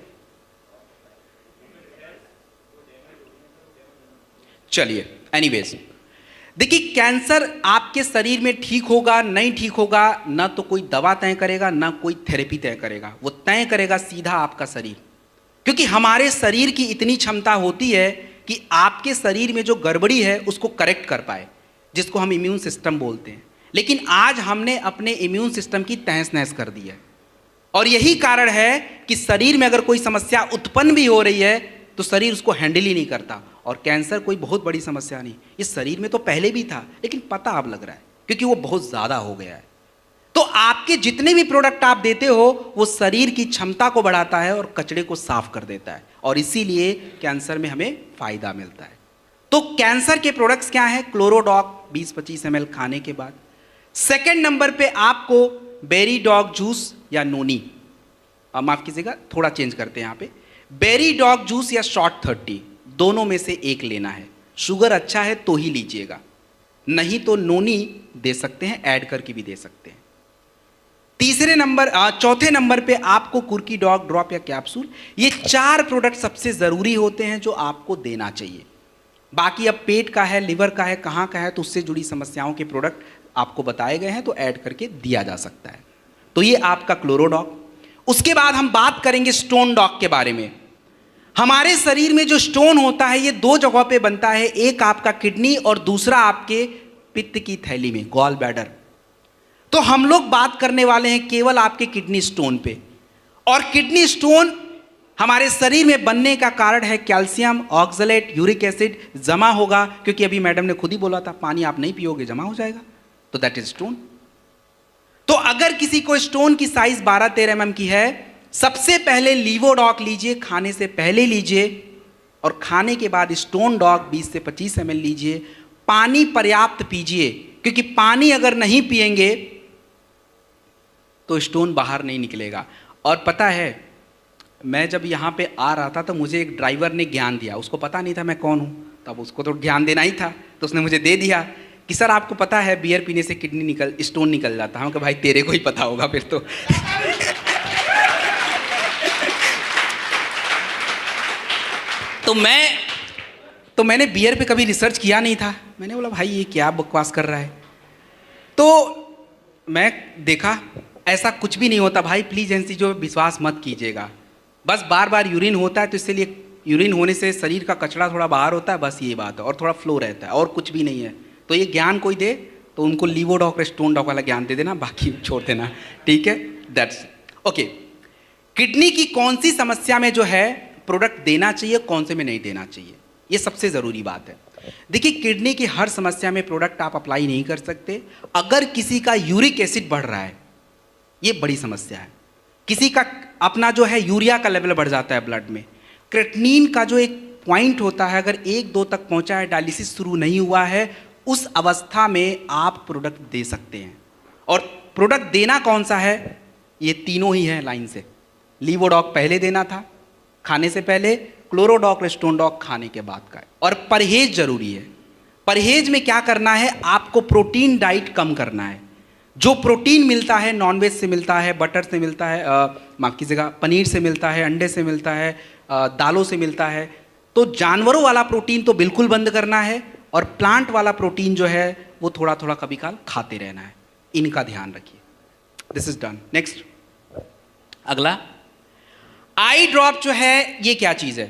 चलिए एनीवेज, देखिए कैंसर आपके शरीर में ठीक होगा नहीं ठीक होगा, ना तो कोई दवा तय करेगा ना कोई थेरेपी तय करेगा, वो तय करेगा सीधा आपका शरीर। क्योंकि हमारे शरीर की इतनी क्षमता होती है कि आपके शरीर में जो गड़बड़ी है उसको करेक्ट कर पाए, जिसको हम इम्यून सिस्टम बोलते हैं। लेकिन आज हमने अपने इम्यून सिस्टम की तहस नहस कर दी है, और यही कारण है कि शरीर में अगर कोई समस्या उत्पन्न भी हो रही है तो शरीर उसको हैंडल ही नहीं करता। और कैंसर कोई बहुत बड़ी समस्या नहीं, इस शरीर में तो पहले भी था लेकिन पता अब लग रहा है क्योंकि वो बहुत ज़्यादा हो गया है। तो आपके जितने भी प्रोडक्ट आप देते हो वो शरीर की क्षमता को बढ़ाता है और कचरे को साफ कर देता है, और इसीलिए कैंसर में हमें फायदा मिलता है। तो कैंसर के प्रोडक्ट्स क्या हैं? क्लोरोडॉक 20-25 ml खाने के बाद। सेकेंड नंबर पे आपको बेरी डॉग जूस या नोनी, माफ कीजिएगा थोड़ा चेंज करते हैं यहाँ पे, बेरी डॉग जूस या शॉर्ट 30, दोनों में से एक लेना है। शुगर अच्छा है तो ही लीजिएगा, नहीं तो नोनी दे सकते हैं, ऐड करके भी दे सकते हैं। चौथे नंबर पे आपको कुर्की डॉग ड्रॉप या कैप्सूल, ये 4 प्रोडक्ट सबसे ज़रूरी होते हैं जो आपको देना चाहिए। बाकी अब पेट का है, लिवर का है, कहाँ का है, तो उससे जुड़ी समस्याओं के प्रोडक्ट आपको बताए गए हैं तो ऐड करके दिया जा सकता है। तो ये आपका क्लोरोडॉग। उसके बाद हम बात करेंगे स्टोन डॉग के बारे में। हमारे शरीर में जो स्टोन होता है ये 2 जगहों पे बनता है, एक आपका किडनी और दूसरा आपके पित्त की थैली में, गॉल ब्लैडर। तो हम लोग बात करने वाले हैं केवल आपके किडनी स्टोन पे। और किडनी स्टोन हमारे शरीर में बनने का कारण है कैल्शियम, ऑक्सलेट, यूरिक एसिड जमा होगा, क्योंकि अभी मैडम ने खुद ही बोला था पानी आप नहीं पियोगे जमा हो जाएगा, तो दैट इज स्टोन। तो अगर किसी को स्टोन की साइज 12-13 mm की है, सबसे पहले लीवोडॉक लीजिए, खाने से पहले लीजिए, और खाने के बाद स्टोन डॉग 20 से 25 ml लीजिए। पानी पर्याप्त पीजिए, क्योंकि पानी अगर नहीं पिएंगे तो स्टोन बाहर नहीं निकलेगा। और पता है, मैं जब यहाँ पे आ रहा था तो मुझे एक ड्राइवर ने ज्ञान दिया, उसको पता नहीं था मैं कौन हूँ, तब उसको तो ज्ञान देना ही था, तो उसने मुझे दे दिया कि सर आपको पता है बियर पीने से स्टोन निकल जाता है। हम कहा भाई तेरे को ही पता होगा फिर तो। तो मैंने बियर पे कभी रिसर्च किया नहीं था, मैंने बोला भाई ये क्या बकवास कर रहा है। तो मैं देखा ऐसा कुछ भी नहीं होता भाई, प्लीज़ ऐसी जो विश्वास मत कीजिएगा। बस बार बार यूरिन होता है तो इसलिए यूरिन होने से शरीर का कचरा थोड़ा बाहर होता है, बस ये बात है, और थोड़ा फ्लो रहता है, और कुछ भी नहीं है। तो ये ज्ञान कोई दे तो उनको लीवोडॉक स्टोन डॉग वाला ज्ञान दे देना, बाकी छोड़ देना, ठीक है। That's okay. किडनी की कौन सी समस्या में जो है प्रोडक्ट देना चाहिए, कौन से में नहीं देना चाहिए, ये सबसे ज़रूरी बात है। देखिए किडनी की हर समस्या में प्रोडक्ट आप अप्लाई नहीं कर सकते। अगर किसी का यूरिक एसिड बढ़ रहा है, ये बड़ी समस्या है, किसी का अपना जो है यूरिया का लेवल बढ़ जाता है ब्लड में, क्रेटिनिन का जो एक पॉइंट होता है अगर 1-2 तक पहुंचा है, डायलिसिस शुरू नहीं हुआ है, उस अवस्था में आप प्रोडक्ट दे सकते हैं। और प्रोडक्ट देना कौन सा है, ये तीनों ही है लाइन से। लीवोडॉक पहले देना था खाने से पहले, क्लोरोडॉक स्टोनडॉक खाने के बाद का है। और परहेज जरूरी है। परहेज में क्या करना है, आपको प्रोटीन डाइट कम करना है। जो प्रोटीन मिलता है नॉनवेज से मिलता है, बटर से मिलता है, माफ कीजिएगा पनीर से मिलता है, अंडे से मिलता है, दालों से मिलता है, तो जानवरों वाला प्रोटीन तो बिल्कुल बंद करना है, और प्लांट वाला प्रोटीन जो है वो थोड़ा थोड़ा कभी काल खाते रहना है। इनका ध्यान रखिए। This is done. नेक्स्ट, अगला आई ड्रॉप जो है, ये क्या चीज़ है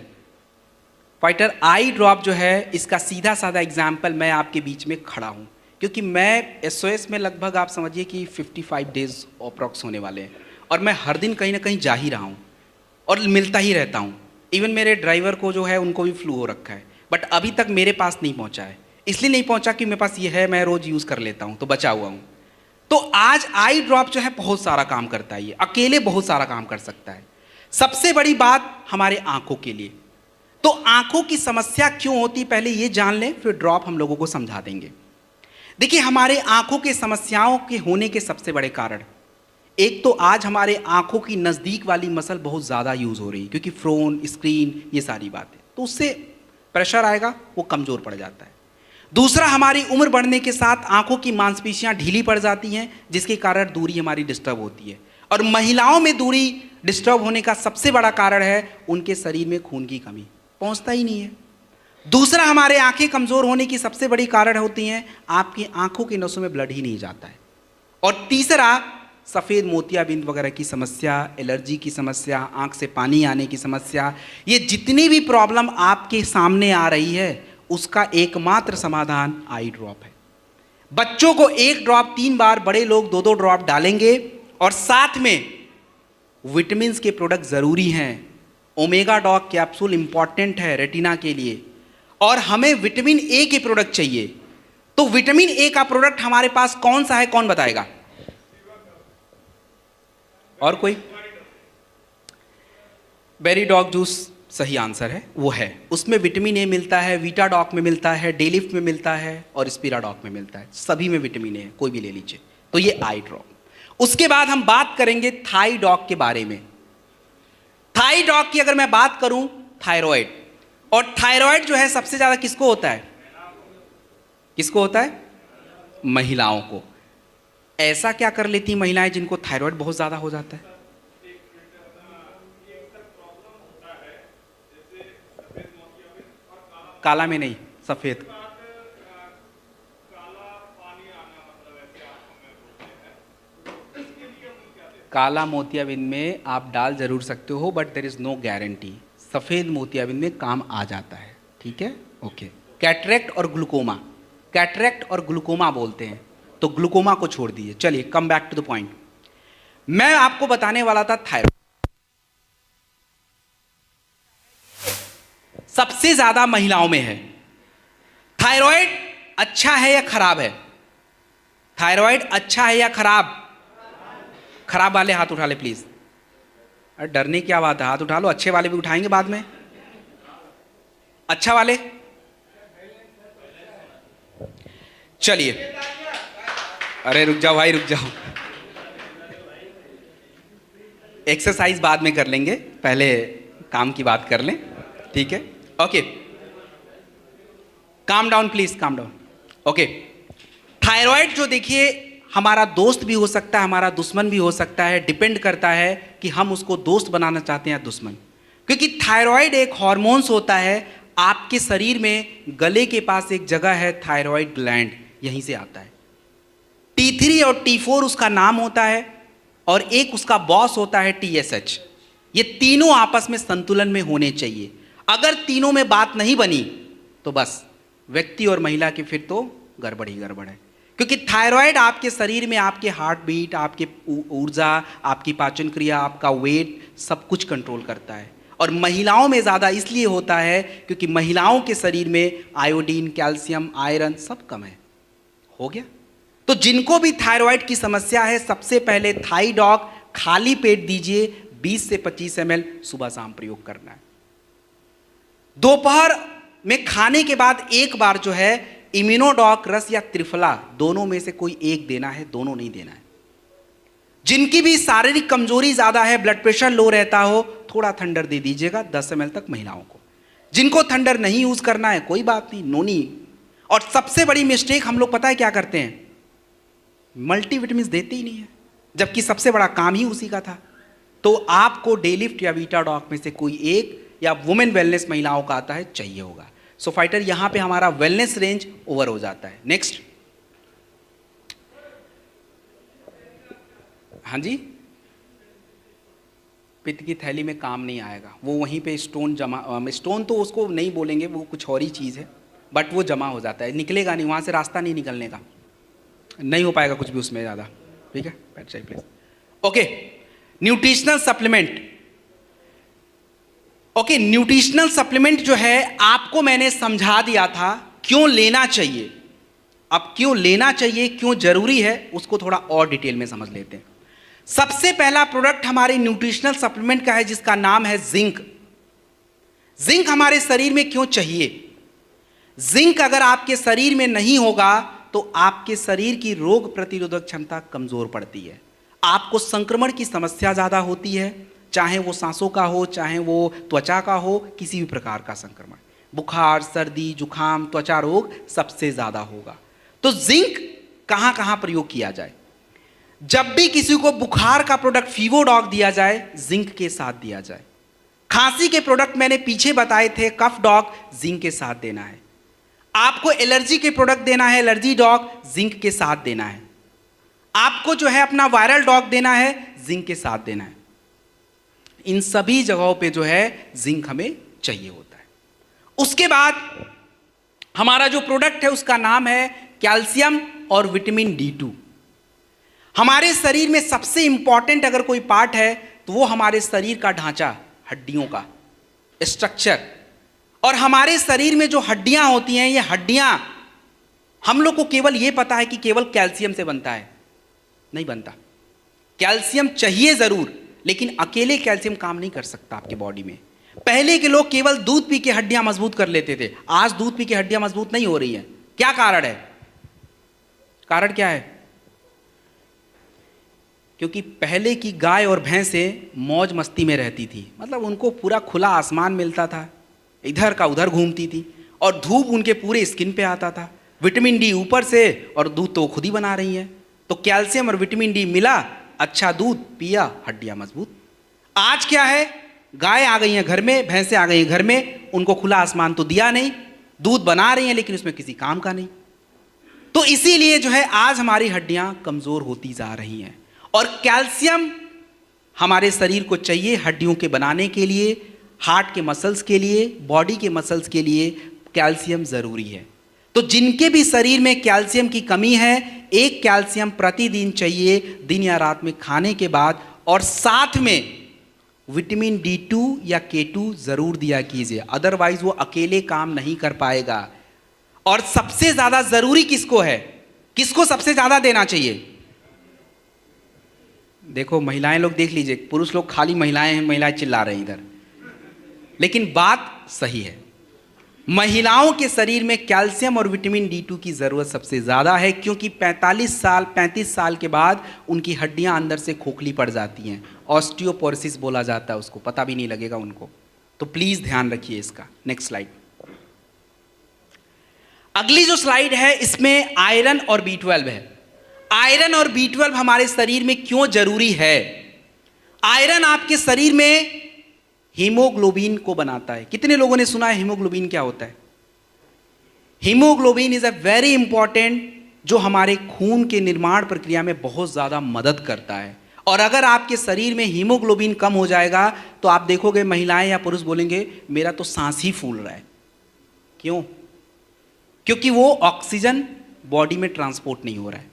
फाइटर? आई ड्रॉप जो है, इसका सीधा साधा एग्जाम्पल मैं आपके बीच में खड़ा हूँ, क्योंकि मैं SOS में लगभग आप समझिए कि 55 डेज अप्रॉक्स होने वाले हैं, और मैं हर दिन कहीं ना कहीं जा ही रहा हूँ और मिलता ही रहता हूँ। इवन मेरे ड्राइवर को जो है उनको भी फ्लू हो रखा है, बट अभी तक मेरे पास नहीं पहुँचा है। इसलिए नहीं पहुँचा कि मेरे पास ये है, मैं रोज़ यूज़ कर लेता हूँ तो बचा हुआ हूँ। तो आज आई ड्रॉप जो है बहुत सारा काम करता है, ये अकेले बहुत सारा काम कर सकता है। सबसे बड़ी बात हमारे आंखों के लिए, तो आंखों की समस्या क्यों होती पहले ये जान लें, फिर ड्रॉप हम लोगों को समझा देंगे। देखिए हमारे आंखों के समस्याओं के होने के सबसे बड़े कारण, एक तो आज हमारे आंखों की नज़दीक वाली मसल बहुत ज़्यादा यूज़ हो रही है, क्योंकि फ़ोन, स्क्रीन, ये सारी बातें, तो उससे प्रेशर आएगा, वो कमज़ोर पड़ जाता है। दूसरा, हमारी उम्र बढ़ने के साथ आंखों की मांसपेशियां ढीली पड़ जाती हैं, जिसके कारण दूरी हमारी डिस्टर्ब होती है। और महिलाओं में दूरी डिस्टर्ब होने का सबसे बड़ा कारण है उनके शरीर में खून की कमी, पहुंचता ही नहीं है। दूसरा, हमारे आंखें कमज़ोर होने की सबसे बड़ी कारण होती हैं आपकी आंखों की नसों में ब्लड ही नहीं जाता है। और तीसरा, सफ़ेद मोतियाबिंद वगैरह की समस्या, एलर्जी की समस्या, आंख से पानी आने की समस्या, ये जितनी भी प्रॉब्लम आपके सामने आ रही है उसका एकमात्र समाधान आई ड्रॉप है। बच्चों को 1 ड्रॉप 3 बार, बड़े लोग 2-2 ड्रॉप डालेंगे। और साथ में विटामिन के प्रोडक्ट ज़रूरी हैं। ओमेगा डॉग कैप्सूल इंपॉर्टेंट है रेटिना के लिए, और हमें विटामिन ए के प्रोडक्ट चाहिए। तो विटामिन ए का प्रोडक्ट हमारे पास कौन सा है, कौन बताएगा? और कोई? बेरी डॉग जूस सही आंसर है, वो है। उसमें विटामिन ए मिलता है, वीटा डॉग में मिलता है, डेलिफ्ट में मिलता है, और स्पीरा डॉग में मिलता है। सभी में विटामिन ए है, कोई भी ले लीजिए। तो ये आई ड्रॉप। उसके बाद हम बात करेंगे थाई डॉग के बारे में। थाई डॉग की अगर मैं बात करूं, थायराइड, और थायराइड जो है सबसे ज्यादा किसको होता है? किसको होता है? महिलाओं को। ऐसा क्या कर लेती महिलाएं जिनको थायराइड बहुत ज्यादा हो जाता है? काला में नहीं, सफेद। काला मोतियाबिंद में आप डाल जरूर सकते हो, but there is no guarantee. सफेद मोतियाबिंद में काम आ जाता है, ठीक है, ओके। कैटरेक्ट और ग्लूकोमा, कैटरेक्ट और ग्लूकोमा बोलते हैं, तो ग्लूकोमा को छोड़ दीजिए। चलिए come back to the point. मैं आपको बताने वाला था थायराइड सबसे ज्यादा महिलाओं में है। थायराइड अच्छा है या खराब है? थायराइड अच्छा है या खराब? खराब वाले हाथ उठा ले प्लीज। अरे डरने की क्या बात है, हाथ उठा लो। अच्छे वाले भी उठाएंगे बाद में। अच्छा वाले, चलिए। अरे रुक जाओ भाई, रुक जाओ। एक्सरसाइज बाद में कर लेंगे, पहले काम की बात कर लें, ठीक है, okay. Calm down please, calm down, okay. Thyroid जो देखिए हमारा दोस्त भी हो सकता है, हमारा दुश्मन भी हो सकता है। डिपेंड करता है कि हम उसको दोस्त बनाना चाहते हैं या दुश्मन। क्योंकि थायराइड एक हार्मोन्स होता है आपके शरीर में। गले के पास एक जगह है थायराइड ग्लैंड, यहीं से आता है। T3 और T4 उसका नाम होता है, और एक उसका बॉस होता है TSH। ये तीनों आपस में संतुलन में होने चाहिए। अगर तीनों में बात नहीं बनी तो बस व्यक्ति और महिला की फिर तो गड़बड़ ही गड़बड़ है। क्योंकि थायराइड आपके शरीर में आपके हार्ट बीट, आपके ऊर्जा, आपकी पाचन क्रिया, आपका वेट, सब कुछ कंट्रोल करता है। और महिलाओं में ज़्यादा इसलिए होता है क्योंकि महिलाओं के शरीर में आयोडीन, कैल्शियम, आयरन सब कम है। हो गया? तो जिनको भी थायराइड की समस्या है, सबसे पहले थाईडॉक खाली पेट दीजिए, 20 से 25 ml सुबह शाम प्रयोग करना है। दोपहर में खाने के बाद एक बार जो है इम्यूनोडॉक रस या त्रिफला, दोनों में से कोई एक देना है, दोनों नहीं देना है। जिनकी भी शारीरिक कमजोरी ज्यादा है, ब्लड प्रेशर लो रहता हो, थोड़ा थंडर दे दीजिएगा 10 ml तक महिलाओं को। जिनको थंडर नहीं यूज करना है कोई बात नहीं, नोनी। और सबसे बड़ी मिस्टेक हम लोग पता है क्या करते हैं? मल्टीविटामिन देते ही नहीं है, जबकि सबसे बड़ा काम ही उसी का था। तो आपको डेलिफ्ट या वीटाडॉक में से कोई एक, या वुमेन वेलनेस महिलाओं का आता है, चाहिए होगा। सो फाइटर यहां पे हमारा वेलनेस रेंज ओवर हो जाता है। नेक्स्ट, हाँ जी, पित्त की थैली में काम नहीं आएगा, वो वहीं पे स्टोन जमा, स्टोन तो उसको नहीं बोलेंगे, वो कुछ और ही चीज़ है, बट वो जमा हो जाता है, निकलेगा नहीं, वहाँ से रास्ता नहीं निकलने का, नहीं हो पाएगा कुछ भी उसमें ज़्यादा, ठीक है। बैठ जाइए please. Okay, nutritional supplement. Okay, nutritional supplement जो है आपको मैंने समझा दिया था क्यों लेना चाहिए। अब क्यों लेना चाहिए, क्यों जरूरी है, उसको थोड़ा और डिटेल में समझ लेते हैं। सबसे पहला प्रोडक्ट हमारे न्यूट्रिशनल सप्लीमेंट का है जिसका नाम है जिंक। जिंक हमारे शरीर में क्यों चाहिए? जिंक अगर आपके शरीर में नहीं होगा तो आपके शरीर की रोग प्रतिरोधक क्षमता कमजोर पड़ती है, आपको संक्रमण की समस्या ज्यादा होती है, चाहे वो सांसों का हो, चाहे वो त्वचा का हो, किसी भी प्रकार का संक्रमण, बुखार, सर्दी, जुखाम, त्वचा रोग सबसे ज्यादा होगा। तो जिंक कहां कहां प्रयोग किया जाए? जब भी किसी को बुखार का प्रोडक्ट फीवोडॉग दिया जाए, जिंक के साथ दिया जाए। खांसी के प्रोडक्ट मैंने पीछे बताए थे, कफ डॉग, जिंक के साथ देना है। आपको एलर्जी के प्रोडक्ट देना है, एलर्जी डॉग, जिंक के साथ देना है। आपको जो है अपना वायरल डॉग देना है, जिंक के साथ देना है। इन सभी जगहों पे जो है जिंक हमें चाहिए होता है। उसके बाद हमारा जो प्रोडक्ट है उसका नाम है कैल्शियम और विटामिन D2। हमारे शरीर में सबसे इंपॉर्टेंट अगर कोई पार्ट है तो वो हमारे शरीर का ढांचा, हड्डियों का स्ट्रक्चर। और हमारे शरीर में जो हड्डियां होती हैं, ये हड्डियां हम लोग को केवल ये पता है कि केवल कैल्शियम से बनता है, नहीं बनता। कैल्शियम चाहिए जरूर, लेकिन अकेले कैल्शियम काम नहीं कर सकता आपके बॉडी में। पहले के लोग केवल दूध पी के हड्डियां मजबूत कर लेते थे, आज दूध पी के हड्डियां मजबूत नहीं हो रही हैं। क्या कारण है? कारण क्या है? क्योंकि पहले की गाय और भैंसें मौज मस्ती में रहती थी, मतलब उनको पूरा खुला आसमान मिलता था, इधर का उधर घूमती थी, और धूप उनके पूरे स्किन पे आता था, विटामिन डी ऊपर से, और दूध तो खुद ही बना रही हैं। तो कैल्शियम और विटामिन डी मिला, अच्छा दूध पिया, हड्डियां मजबूत। आज क्या है, गाय आ गई हैं घर में, भैंसें आ गई हैं घर में, उनको खुला आसमान तो दिया नहीं, दूध बना रही हैं लेकिन उसमें किसी काम का नहीं। तो इसीलिए जो है आज हमारी हड्डियां कमजोर होती जा रही हैं। और कैल्शियम हमारे शरीर को चाहिए हड्डियों के बनाने के लिए, हार्ट के मसल्स के लिए, बॉडी के मसल्स के लिए कैल्शियम जरूरी है। तो जिनके भी शरीर में कैल्शियम की कमी है, एक कैल्शियम प्रतिदिन चाहिए, दिन या रात में खाने के बाद, और साथ में विटामिन D2 या K2 जरूर दिया कीजिए, अदरवाइज वो अकेले काम नहीं कर पाएगा। और सबसे ज्यादा जरूरी किसको है, किसको सबसे ज्यादा देना चाहिए? देखो महिलाएं लोग देख लीजिए, पुरुष लोग खाली महिलाएं हैं, महिलाएं चिल्ला रहे हैं इधर, लेकिन बात सही है। महिलाओं के शरीर में कैल्शियम और विटामिन D2 की ज़रूरत सबसे ज़्यादा है, क्योंकि 35 साल के बाद उनकी हड्डियां अंदर से खोखली पड़ जाती हैं, ऑस्टियोपोरोसिस बोला जाता है उसको, पता भी नहीं लगेगा उनको। तो प्लीज़ ध्यान रखिए इसका। Next slide. अगली जो स्लाइड है इसमें आयरन और B12 है। आयरन और B12 हमारे शरीर में क्यों जरूरी है? आयरन आपके शरीर में हीमोग्लोबिन को बनाता है। कितने लोगों ने सुना है हीमोग्लोबिन क्या होता है? Haemoglobin is a very important, जो हमारे खून के निर्माण प्रक्रिया में बहुत ज़्यादा मदद करता है। और अगर आपके शरीर में हीमोग्लोबिन कम हो जाएगा तो आप देखोगे महिलाएं या पुरुष बोलेंगे मेरा तो सांस ही फूल रहा है। क्यों? क्योंकि वो ऑक्सीजन बॉडी में ट्रांसपोर्ट नहीं हो रहा है।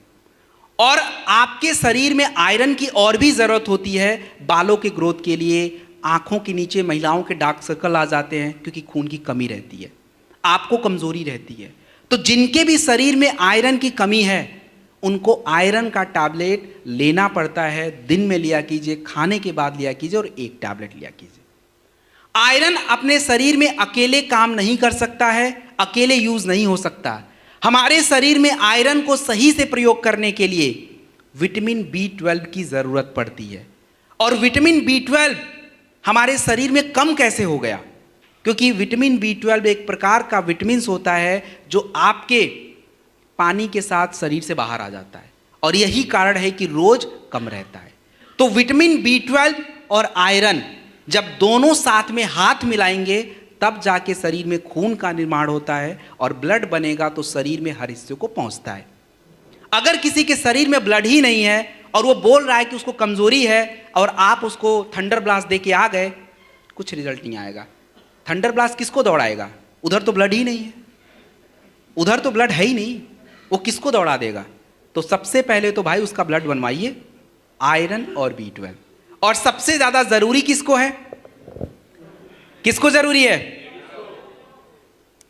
और आपके शरीर में आयरन की और भी ज़रूरत होती है, बालों के ग्रोथ के लिए, आंखों के नीचे महिलाओं के डार्क सर्कल आ जाते हैं क्योंकि खून की कमी रहती है, आपको कमजोरी रहती है। तो जिनके भी शरीर में आयरन की कमी है उनको आयरन का टैबलेट लेना पड़ता है। दिन में लिया कीजिए, खाने के बाद लिया कीजिए, और एक टैबलेट लिया कीजिए। आयरन अपने शरीर में अकेले काम नहीं कर सकता है, अकेले यूज नहीं हो सकता। हमारे शरीर में आयरन को सही से प्रयोग करने के लिए विटामिन B12 की जरूरत पड़ती है। और विटामिन B12 हमारे शरीर में कम कैसे हो गया? क्योंकि विटामिन B12 एक प्रकार का विटामिन होता है जो आपके पानी के साथ शरीर से बाहर आ जाता है, और यही कारण है कि रोज कम रहता है। तो विटामिन B12 और आयरन जब दोनों साथ में हाथ मिलाएंगे तब जाके शरीर में खून का निर्माण होता है, और ब्लड बनेगा तो शरीर में हर हिस्से को पहुंचता है। अगर किसी के शरीर में ब्लड ही नहीं है और वो बोल रहा है कि उसको कमजोरी है, और आप उसको थंडर ब्लास्ट दे के आ गए, कुछ रिजल्ट नहीं आएगा। थंडर ब्लास्ट किसको दौड़ाएगा? उधर तो ब्लड ही नहीं है, उधर तो ब्लड है ही नहीं, वो किसको दौड़ा देगा? तो सबसे पहले तो भाई उसका ब्लड बनवाइए, आयरन और B12। और सबसे ज्यादा जरूरी किसको है? किसको जरूरी है?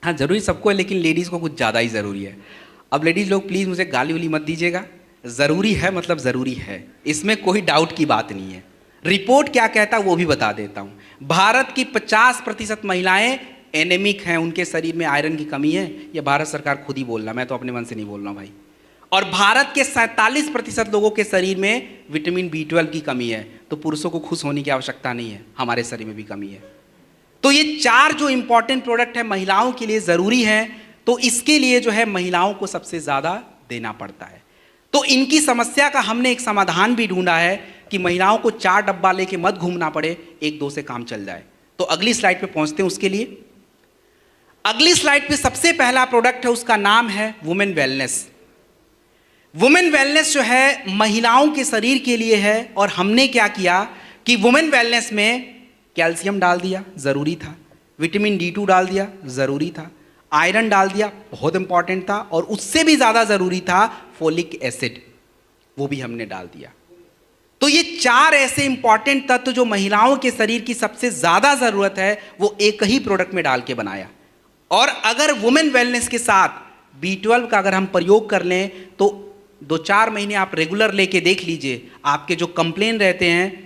हाँ जरूरी सबको है, लेकिन लेडीज को कुछ ज्यादा ही जरूरी है। अब लेडीज लोग प्लीज मुझे गाली उली मत दीजिएगा, जरूरी है मतलब जरूरी है, इसमें कोई डाउट की बात नहीं है। रिपोर्ट क्या कहता है वो भी बता देता हूं। भारत की 50% महिलाएं एनेमिक हैं, उनके शरीर में आयरन की कमी है। ये भारत सरकार खुद ही बोल रहा, मैं तो अपने मन से नहीं बोल रहा हूं भाई। और भारत के 47% लोगों के शरीर में विटामिन B12 की कमी है। तो पुरुषों को खुश होने की आवश्यकता नहीं है, हमारे शरीर में भी कमी है। तो ये 4 जो इंपॉर्टेंट प्रोडक्ट है महिलाओं के लिए जरूरी है, तो इसके लिए जो है महिलाओं को सबसे ज्यादा देना पड़ता है। तो इनकी समस्या का हमने एक समाधान भी ढूंढा है कि महिलाओं को 4 डब्बा लेके मत घूमना पड़े, 1-2 से काम चल जाए। तो अगली स्लाइड पे पहुंचते हैं। उसके लिए अगली स्लाइड पे सबसे पहला प्रोडक्ट है, उसका नाम है वुमेन वेलनेस। वुमेन वेलनेस जो है महिलाओं के शरीर के लिए है। और हमने क्या किया कि वुमेन वेलनेस में कैल्शियम डाल दिया, जरूरी था, विटामिन D2 डाल दिया, जरूरी था, आयरन डाल दिया, बहुत इंपॉर्टेंट था, और उससे भी ज्यादा जरूरी था फोलिक एसिड, वो भी हमने डाल दिया। तो ये 4 ऐसे इंपॉर्टेंट तत्व जो महिलाओं के शरीर की सबसे ज्यादा जरूरत है वो एक ही प्रोडक्ट में डाल के बनाया। और अगर वुमेन वेलनेस के साथ B12 का अगर हम प्रयोग कर लें तो 2-4 महीने आप रेगुलर लेके देख लीजिए, आपके जो कंप्लेन रहते हैं,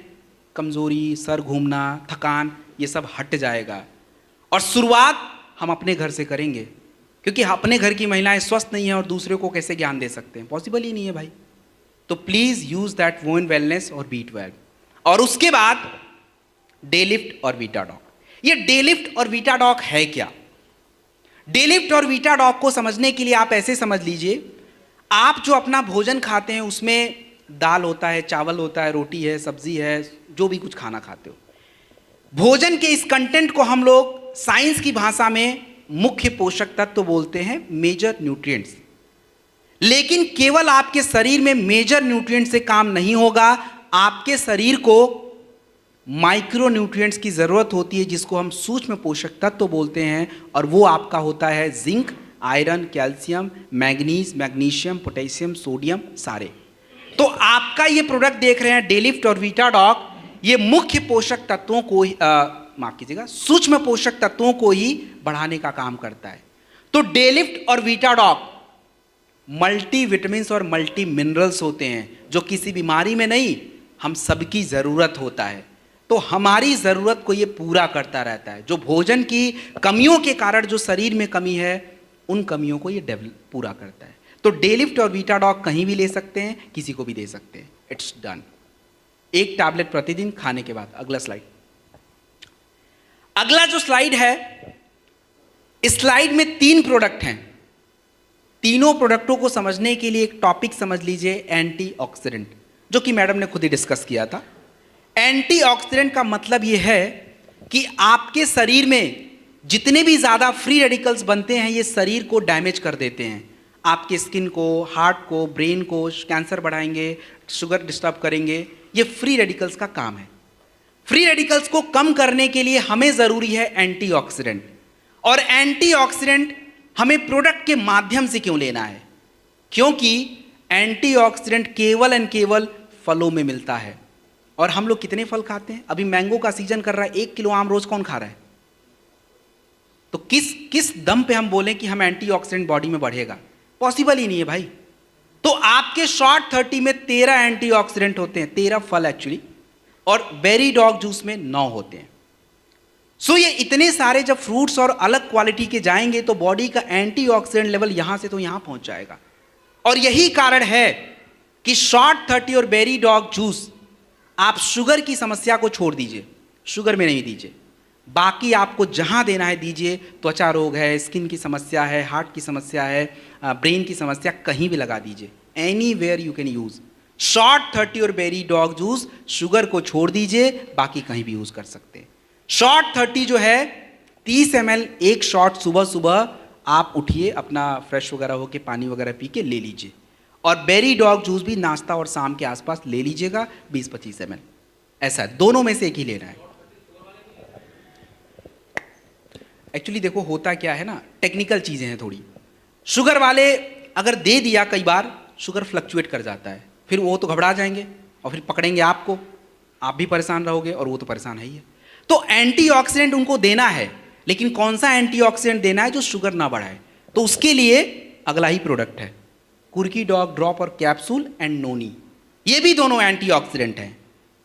कमजोरी, सर घूमना, थकान, ये सब हट जाएगा। और शुरुआत हम अपने घर से करेंगे, क्योंकि अपने घर की महिलाएं स्वस्थ नहीं है और दूसरे को कैसे ज्ञान दे सकते हैं? पॉसिबल ही नहीं है भाई। तो please use that women wellness और B12। और उसके बाद डे लिफ्ट और बीटाडॉक, ये डेलिफ्ट और वीटाडॉक है क्या? डेलिफ्ट और वीटाडॉक को समझने के लिए आप ऐसे समझ लीजिए, आप जो अपना भोजन खाते हैं उसमें दाल होता है, चावल होता है, रोटी है, सब्जी है, जो भी कुछ खाना खाते हो, भोजन के इस कंटेंट को हम लोग साइंस की भाषा में मुख्य पोषक तत्व बोलते हैं, मेजर न्यूट्रिएंट्स। लेकिन केवल आपके शरीर में मेजर न्यूट्रिएंट से काम नहीं होगा, आपके शरीर को माइक्रो न्यूट्रिएंट्स की जरूरत होती है, जिसको हम सूक्ष्म पोषक तत्व बोलते हैं, और वो आपका होता है zinc, iron, calcium, manganese, magnesium, potassium, sodium, सारे। तो आपका ये प्रोडक्ट देख रहे हैं डेलिफ्ट और वीटाडॉक, ये मुख्य पोषक तत्वों को माफ कीजिएगा, सूक्ष्म पोषक तत्वों को ही बढ़ाने का काम करता है। तो डेलिफ्ट और वीटाडॉक मल्टी विटामिन्स और मल्टी मिनरल्स होते हैं, जो किसी बीमारी में नहीं, हम सबकी ज़रूरत होता है। तो हमारी ज़रूरत को ये पूरा करता रहता है। जो भोजन की कमियों के कारण जो शरीर में कमी है, उन कमियों को ये पूरा करता है। तो डेलिफ्ट और वीटाडॉक कहीं भी ले सकते हैं, किसी को भी दे सकते हैं, इट्स डन। एक टैबलेट प्रतिदिन खाने के बाद। अगला स्लाइड। अगला जो स्लाइड है, इस स्लाइड में 3 प्रोडक्ट हैं। तीनों प्रोडक्टों को समझने के लिए एक टॉपिक समझ लीजिए, एंटीऑक्सीडेंट, जो कि मैडम ने खुद ही डिस्कस किया था। एंटीऑक्सीडेंट का मतलब यह है कि आपके शरीर में जितने भी ज़्यादा फ्री रेडिकल्स बनते हैं, ये शरीर को डैमेज कर देते हैं, आपके स्किन को, हार्ट को, ब्रेन को, कैंसर बढ़ाएंगे, शुगर डिस्टर्ब करेंगे। ये फ्री रेडिकल्स का काम है। फ्री रेडिकल्स को कम करने के लिए हमें ज़रूरी है एंटीऑक्सीडेंट। और एंटीऑक्सीडेंट हमें प्रोडक्ट के माध्यम से क्यों लेना है? क्योंकि एंटीऑक्सीडेंट केवल एंड केवल फलों में मिलता है। और हम लोग कितने फल खाते हैं? अभी मैंगो का सीजन कर रहा है, 1 किलो आम रोज कौन खा रहा है? तो किस दम पे हम बोलें कि हम एंटीऑक्सीडेंट बॉडी में बढ़ेगा? पॉसिबल ही नहीं है भाई। तो आपके शॉर्ट 30 में 13 एंटीऑक्सीडेंट होते हैं, 13 फल एक्चुअली, और बेरी डॉग जूस में 9 होते हैं। सो ये इतने सारे जब फ्रूट्स और अलग क्वालिटी के जाएंगे तो बॉडी का एंटीऑक्सीडेंट लेवल यहां से तो यहां पहुंच जाएगा। और यही कारण है कि शॉर्ट 30 और बेरी डॉग जूस, आप शुगर की समस्या को छोड़ दीजिए, शुगर में नहीं दीजिए, बाकी आपको जहां देना है दीजिए। त्वचा रोग है, स्किन की समस्या है, हार्ट की समस्या है, ब्रेन की समस्या, कहीं भी लगा दीजिए, anywhere you can use short 30 और बेरी डॉग जूस। शुगर को छोड़ दीजिए, बाकी कहीं भी यूज कर सकते हैं। शॉर्ट 30 जो है 30 ml एक शॉट सुबह सुबह आप उठिए, अपना फ्रेश वगैरह होके पानी वगैरह पी के ले लीजिए। और बेरी डॉग जूस भी नाश्ता और शाम के आसपास ले लीजिएगा, 20-25 ml, ऐसा है, दोनों में से एक ही लेना है। एक्चुअली देखो होता क्या है ना, टेक्निकल चीज़ें हैं थोड़ी। शुगर वाले अगर दे दिया, कई बार शुगर फ्लक्चुएट कर जाता है, फिर वो तो घबरा जाएंगे और फिर पकड़ेंगे आपको, आप भी परेशान रहोगे और वो तो परेशान है ही है। तो एंटीऑक्सीडेंट उनको देना है, लेकिन कौन सा एंटीऑक्सीडेंट देना है जो शुगर ना बढ़ाए? तो उसके लिए अगला ही प्रोडक्ट है, कुर्की डॉग ड्रॉप और कैप्सूल एंड नोनी। ये भी दोनों एंटीऑक्सीडेंट हैं।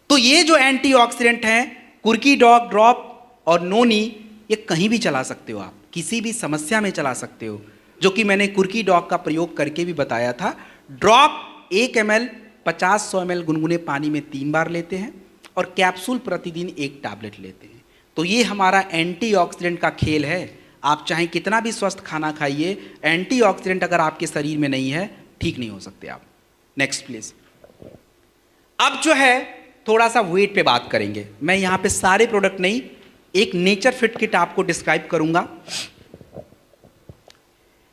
तो ये जो एंटीऑक्सीडेंट हैं, कुर्की डॉग ड्रॉप और नोनी, ये कहीं भी चला सकते हो आप, किसी भी समस्या में चला सकते हो, जो कि मैंने कुर्की डॉग का प्रयोग करके भी बताया था। ड्रॉप 1 ml 50-100 ml गुनगुने पानी में 3 बार लेते हैं, और कैप्सूल प्रतिदिन 1 टैबलेट लेते हैं। तो ये हमारा एंटीऑक्सीडेंट का खेल है। आप चाहे कितना भी स्वस्थ खाना खाइए, एंटीऑक्सीडेंट अगर आपके शरीर में नहीं है, ठीक नहीं हो सकते आप। Next please. अब जो है थोड़ा सा वेट पे बात करेंगे। मैं यहाँ पे सारे प्रोडक्ट नहीं, एक नेचर फिट किट आपको डिस्क्राइब करूंगा।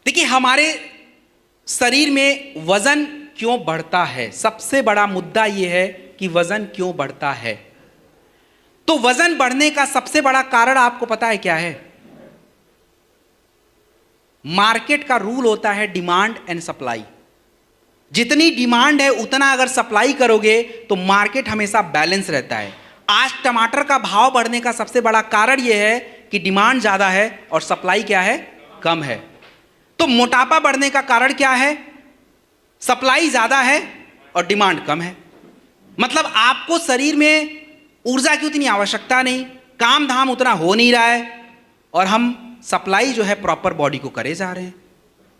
देखिए हमारे शरीर में वजन क्यों बढ़ता है, सबसे बड़ा मुद्दा यह है कि वजन क्यों बढ़ता है। तो वजन बढ़ने का सबसे बड़ा कारण आपको पता है क्या है? मार्केट का रूल होता है डिमांड एंड सप्लाई। जितनी डिमांड है उतना अगर सप्लाई करोगे तो मार्केट हमेशा बैलेंस रहता है। आज टमाटर का भाव बढ़ने का सबसे बड़ा कारण यह है कि डिमांड ज्यादा है और सप्लाई क्या है? कम है। तो मोटापा बढ़ने का कारण क्या है? सप्लाई ज्यादा है और डिमांड कम है। मतलब आपको शरीर में ऊर्जा की उतनी आवश्यकता नहीं, काम धाम उतना हो नहीं रहा है, और हम सप्लाई जो है प्रॉपर बॉडी को करे जा रहे हैं,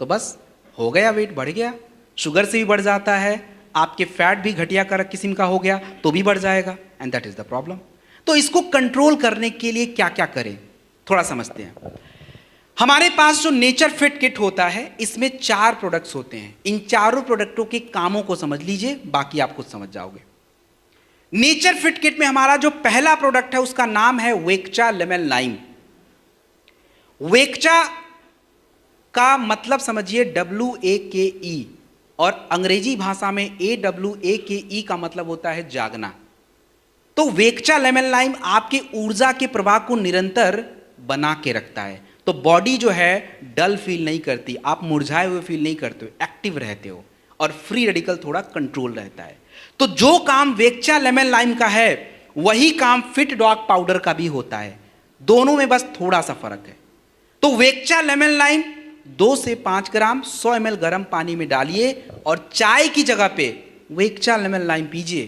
तो बस हो गया, वेट बढ़ गया। शुगर से भी बढ़ जाता है, आपके फैट भी घटिया कर किस्म का हो गया तो भी बढ़ जाएगा, and that is the problem. तो इसको कंट्रोल करने के लिए क्या क्या करें, थोड़ा समझते हैं। हमारे पास जो नेचर फिट किट होता है, इसमें 4 प्रोडक्ट्स होते हैं। इन चारों प्रोडक्टों के कामों को समझ लीजिए, बाकी आप खुद समझ जाओगे। नेचर फिट किट में हमारा जो पहला प्रोडक्ट है उसका नाम है वेक्चा लेमन लाइम। वेक्चा का मतलब समझिए WAKE, और अंग्रेजी भाषा में AWAKE का मतलब होता है जागना। तो वेक्चा लेमन लाइम आपके ऊर्जा के प्रवाह को निरंतर बना के रखता है। तो बॉडी जो है डल फील नहीं करती, आप मुरझाए हुए फील नहीं करते हो, एक्टिव रहते हो, और फ्री रेडिकल थोड़ा कंट्रोल रहता है। तो जो काम वेक्चा लेमन लाइम का है वही काम फिट डॉग पाउडर का भी होता है, दोनों में बस थोड़ा सा फर्क है। तो वेक्चा लेमन लाइम 2 से 5 ग्राम 100 ml गर्म पानी में डालिए और चाय की जगह पे वेक्चा लेमन लाइम पीजिए,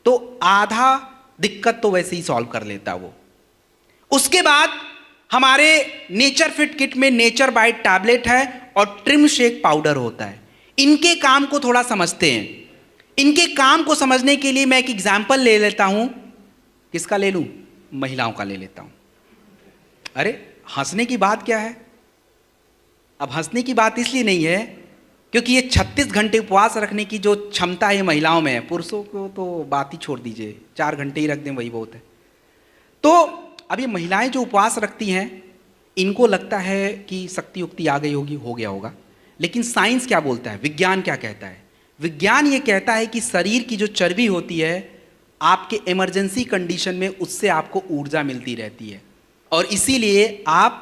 तो आधा दिक्कत तो वैसे ही सॉल्व कर लेता वो। उसके बाद हमारे नेचर फिट किट में नेचर बाइट टैबलेट है और ट्रिम शेक पाउडर होता है। इनके काम को थोड़ा समझते हैं। इनके काम को समझने के लिए मैं एक एग्जाम्पल ले लेता हूं। किसका ले लूं? महिलाओं का ले लेता हूं। अरे हंसने की बात क्या है? अब हंसने की बात इसलिए नहीं है क्योंकि ये 36 घंटे उपवास रखने की जो क्षमता है महिलाओं में है, पुरुषों को तो बात ही छोड़ दीजिए, 4 घंटे ही रख दें वही बहुत है। तो अब ये महिलाएं जो उपवास रखती हैं, इनको लगता है कि शक्ति युक्ति आ गई होगी, हो गया होगा, लेकिन साइंस क्या बोलता है, विज्ञान क्या कहता है? विज्ञान ये कहता है कि शरीर की जो चर्बी होती है, आपके इमरजेंसी कंडीशन में उससे आपको ऊर्जा मिलती रहती है, और इसीलिए आप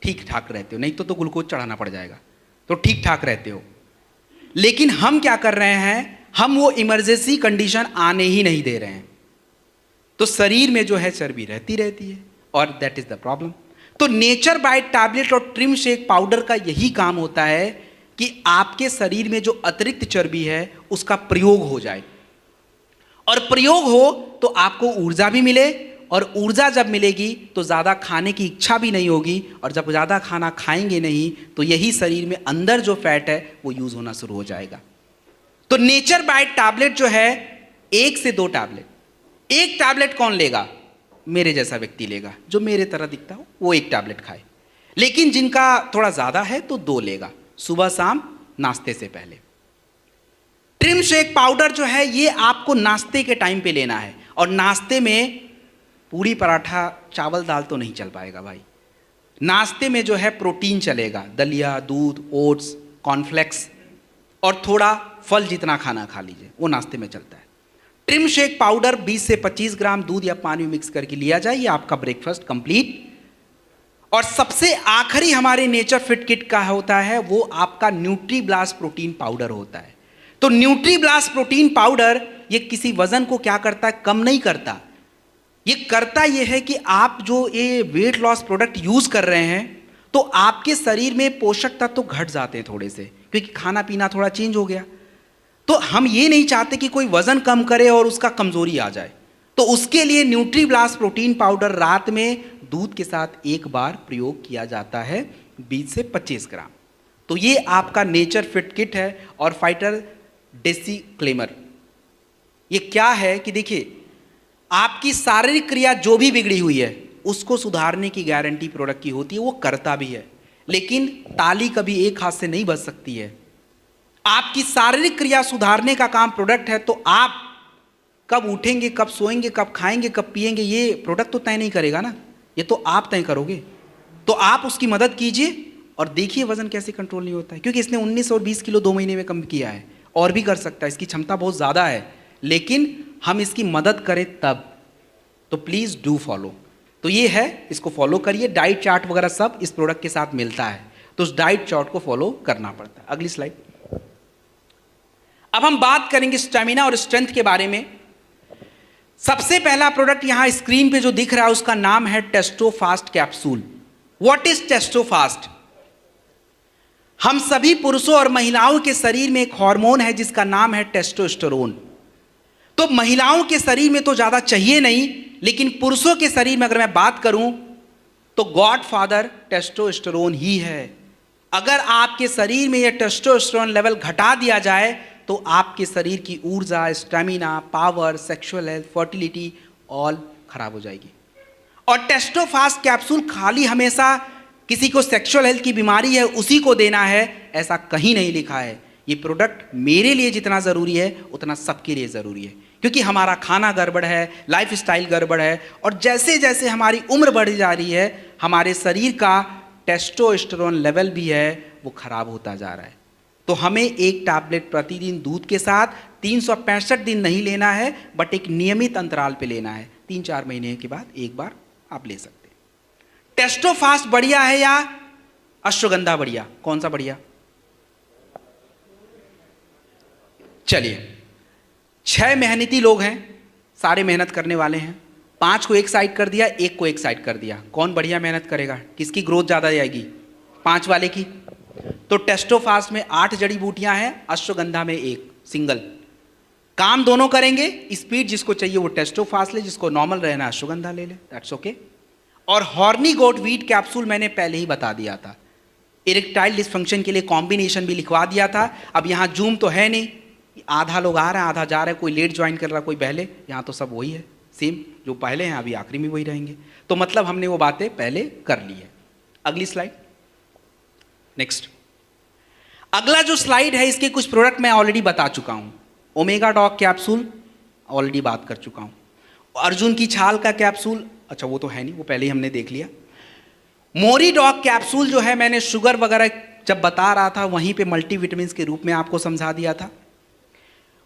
ठीक ठाक रहते हो। नहीं तो ग्लूकोज चढ़ाना पड़ जाएगा, तो ठीक ठाक रहते हो। लेकिन हम क्या कर रहे हैं, हम वो इमरजेंसी कंडीशन आने ही नहीं दे रहे हैं, तो शरीर में जो है चर्बी रहती है, और दैट इज द प्रॉब्लम। तो नेचर बाइट टैबलेट और ट्रिम शेक पाउडर का यही काम होता है कि आपके शरीर में जो अतिरिक्त चर्बी है उसका प्रयोग हो जाए, और प्रयोग हो तो आपको ऊर्जा भी मिले, और ऊर्जा जब मिलेगी तो ज़्यादा खाने की इच्छा भी नहीं होगी, और जब ज़्यादा खाना खाएंगे नहीं तो यही शरीर में अंदर जो फैट है वो यूज़ होना शुरू हो जाएगा। तो नेचर बाइट टैबलेट जो है 1 से 2 टैबलेट, एक टैबलेट कौन लेगा? मेरे जैसा व्यक्ति लेगा, जो मेरे तरह दिखता हो वो 1 टैबलेट खाए, लेकिन जिनका थोड़ा ज़्यादा है तो 2 लेगा, सुबह शाम नाश्ते से पहले। ट्रिम शेक पाउडर जो है ये आपको नाश्ते के टाइम पे लेना है, और नाश्ते में पूरी पराठा चावल दाल तो नहीं चल पाएगा भाई। नाश्ते में जो है प्रोटीन चलेगा, दलिया, दूध, ओट्स, कॉर्नफ्लेक्स, और थोड़ा फल जितना खाना खा लीजिए, वो नाश्ते में चलता है। ट्रिम शेक पाउडर 20 से 25 ग्राम दूध या पानी में मिक्स करके लिया जाए, ये आपका ब्रेकफास्ट कंप्लीट। और सबसे आखिरी हमारे नेचर फिट किट का होता है वो आपका न्यूट्री ब्लास्ट प्रोटीन पाउडर होता है। तो न्यूट्री ब्लास्ट प्रोटीन पाउडर ये किसी वजन को क्या करता है, कम नहीं करता। ये करता ये है कि आप जो ये वेट लॉस प्रोडक्ट यूज कर रहे हैं तो आपके शरीर में पोषक तत्व तो घट जाते हैं थोड़े से, क्योंकि खाना पीना थोड़ा चेंज हो गया। तो हम ये नहीं चाहते कि कोई वजन कम करे और उसका कमजोरी आ जाए, तो उसके लिए न्यूट्री ब्लास्ट प्रोटीन पाउडर रात में दूध के साथ 1 बार प्रयोग किया जाता है, 20 से 25 ग्राम। तो ये आपका नेचर फिट किट है। और फाइटर डिस्क्लेमर, ये क्या है कि देखिए, आपकी शारीरिक क्रिया जो भी बिगड़ी हुई है उसको सुधारने की गारंटी प्रोडक्ट की होती है, वो करता भी है, लेकिन ताली कभी एक हाथ से नहीं बज सकती है। आपकी शारीरिक क्रिया सुधारने का काम प्रोडक्ट है, तो आप कब उठेंगे, कब सोएंगे, कब खाएंगे, कब पिएंगे, ये प्रोडक्ट तो तय नहीं करेगा ना, ये तो आप तय करोगे। तो आप उसकी मदद कीजिए और देखिए वजन कैसे कंट्रोल नहीं होता है, क्योंकि इसने 19 और 20 किलो 2 महीने में कम किया है, और भी कर सकता है, इसकी क्षमता बहुत ज़्यादा है, लेकिन हम इसकी मदद करें तब। तो प्लीज़ डू फॉलो। तो ये है, इसको फॉलो करिए। डाइट चार्ट वगैरह सब इस प्रोडक्ट के साथ मिलता है, तो उस डाइट चार्ट को फॉलो करना पड़ता है। अगली स्लाइड। अब हम बात करेंगे स्टेमिना और स्ट्रेंथ के बारे में। सबसे पहला प्रोडक्ट यहां स्क्रीन पे जो दिख रहा है उसका नाम है Testofast capsule. What is Testofast? हम सभी पुरुषों और महिलाओं के शरीर में एक हार्मोन है जिसका नाम है टेस्टोस्टेरोन। तो महिलाओं के शरीर में तो ज्यादा चाहिए नहीं, लेकिन पुरुषों के शरीर में अगर मैं बात करूं तो गॉड फादर टेस्टोस्टेरोन ही है। अगर आपके शरीर में यह टेस्टोस्टेरोन लेवल घटा दिया जाए तो आपके शरीर की ऊर्जा, stamina, power, sexual health, fertility all खराब हो जाएगी। और टेस्टोफास्ट कैप्सूल खाली हमेशा किसी को सेक्सुअल हेल्थ की बीमारी है उसी को देना है, ऐसा कहीं नहीं लिखा है। ये प्रोडक्ट मेरे लिए जितना ज़रूरी है उतना सबके लिए ज़रूरी है, क्योंकि हमारा खाना गड़बड़ है, लाइफ स्टाइल गड़बड़ है, और जैसे जैसे हमारी उम्र बढ़ जा रही है हमारे शरीर का टेस्टोस्टेरोन लेवल भी है वो खराब होता जा रहा है। तो हमें एक टैबलेट प्रतिदिन दूध के साथ 365 दिन नहीं लेना है, बट एक नियमित अंतराल पे लेना है। 3-4 महीने के बाद एक बार आप ले सकते हैं। टेस्टोफास्ट बढ़िया है या अश्वगंधा बढ़िया, कौन सा बढ़िया? चलिए, 6 मेहनती लोग हैं, सारे मेहनत करने वाले हैं। 5 को एक साइड कर दिया, 1 को एक साइड कर दिया, कौन बढ़िया मेहनत करेगा? किसकी ग्रोथ ज़्यादा जाएगी? 5 वाले की। तो टेस्टोफास्ट में 8 जड़ी बूटियां हैं, अश्वगंधा में 1 सिंगल। काम दोनों करेंगे, स्पीड जिसको चाहिए वो टेस्टोफास्ट ले, जिसको नॉर्मल रहना अश्वगंधा ले ले, दैट्स ओके। और हॉर्नी गोट वीट कैप्सूल मैंने पहले ही बता दिया था, इरेक्टाइल डिसफंक्शन के लिए कॉम्बिनेशन भी लिखवा दिया था। अब यहाँ जूम तो है नहीं, आधा लोग आ रहे हैं आधा जा रहे हैं, कोई लेट ज्वाइन कर रहा कोई पहले, यहाँ तो सब वही है सेम, जो पहले हैं अभी आखिरी में वही रहेंगे। तो मतलब हमने वो बातें पहले कर ली है। अगली स्लाइड, नेक्स्ट। अगला जो स्लाइड है इसके कुछ प्रोडक्ट मैं ऑलरेडी बता चुका हूं। ओमेगा डॉग कैप्सूल ऑलरेडी बात कर चुका हूं। अर्जुन की छाल का कैप्सूल, अच्छा वो तो है नहीं, वो पहले ही हमने देख लिया। मोरी डॉग कैप्सूल जो है मैंने शुगर वगैरह जब बता रहा था वहीं पे मल्टीविटामिन के रूप में आपको समझा दिया था।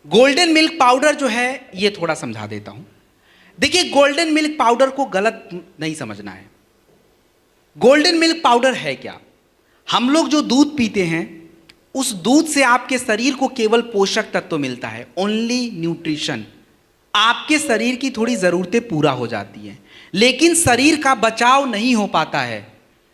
गोल्डन मिल्क पाउडर जो है ये थोड़ा समझा देता हूं। देखिए, गोल्डन मिल्क पाउडर को गलत नहीं समझना है। गोल्डन मिल्क पाउडर है क्या? हम लोग जो दूध पीते हैं उस दूध से आपके शरीर को केवल पोषक तत्व मिलता है, ओनली न्यूट्रिशन। आपके शरीर की थोड़ी ज़रूरतें पूरा हो जाती हैं, लेकिन शरीर का बचाव नहीं हो पाता है।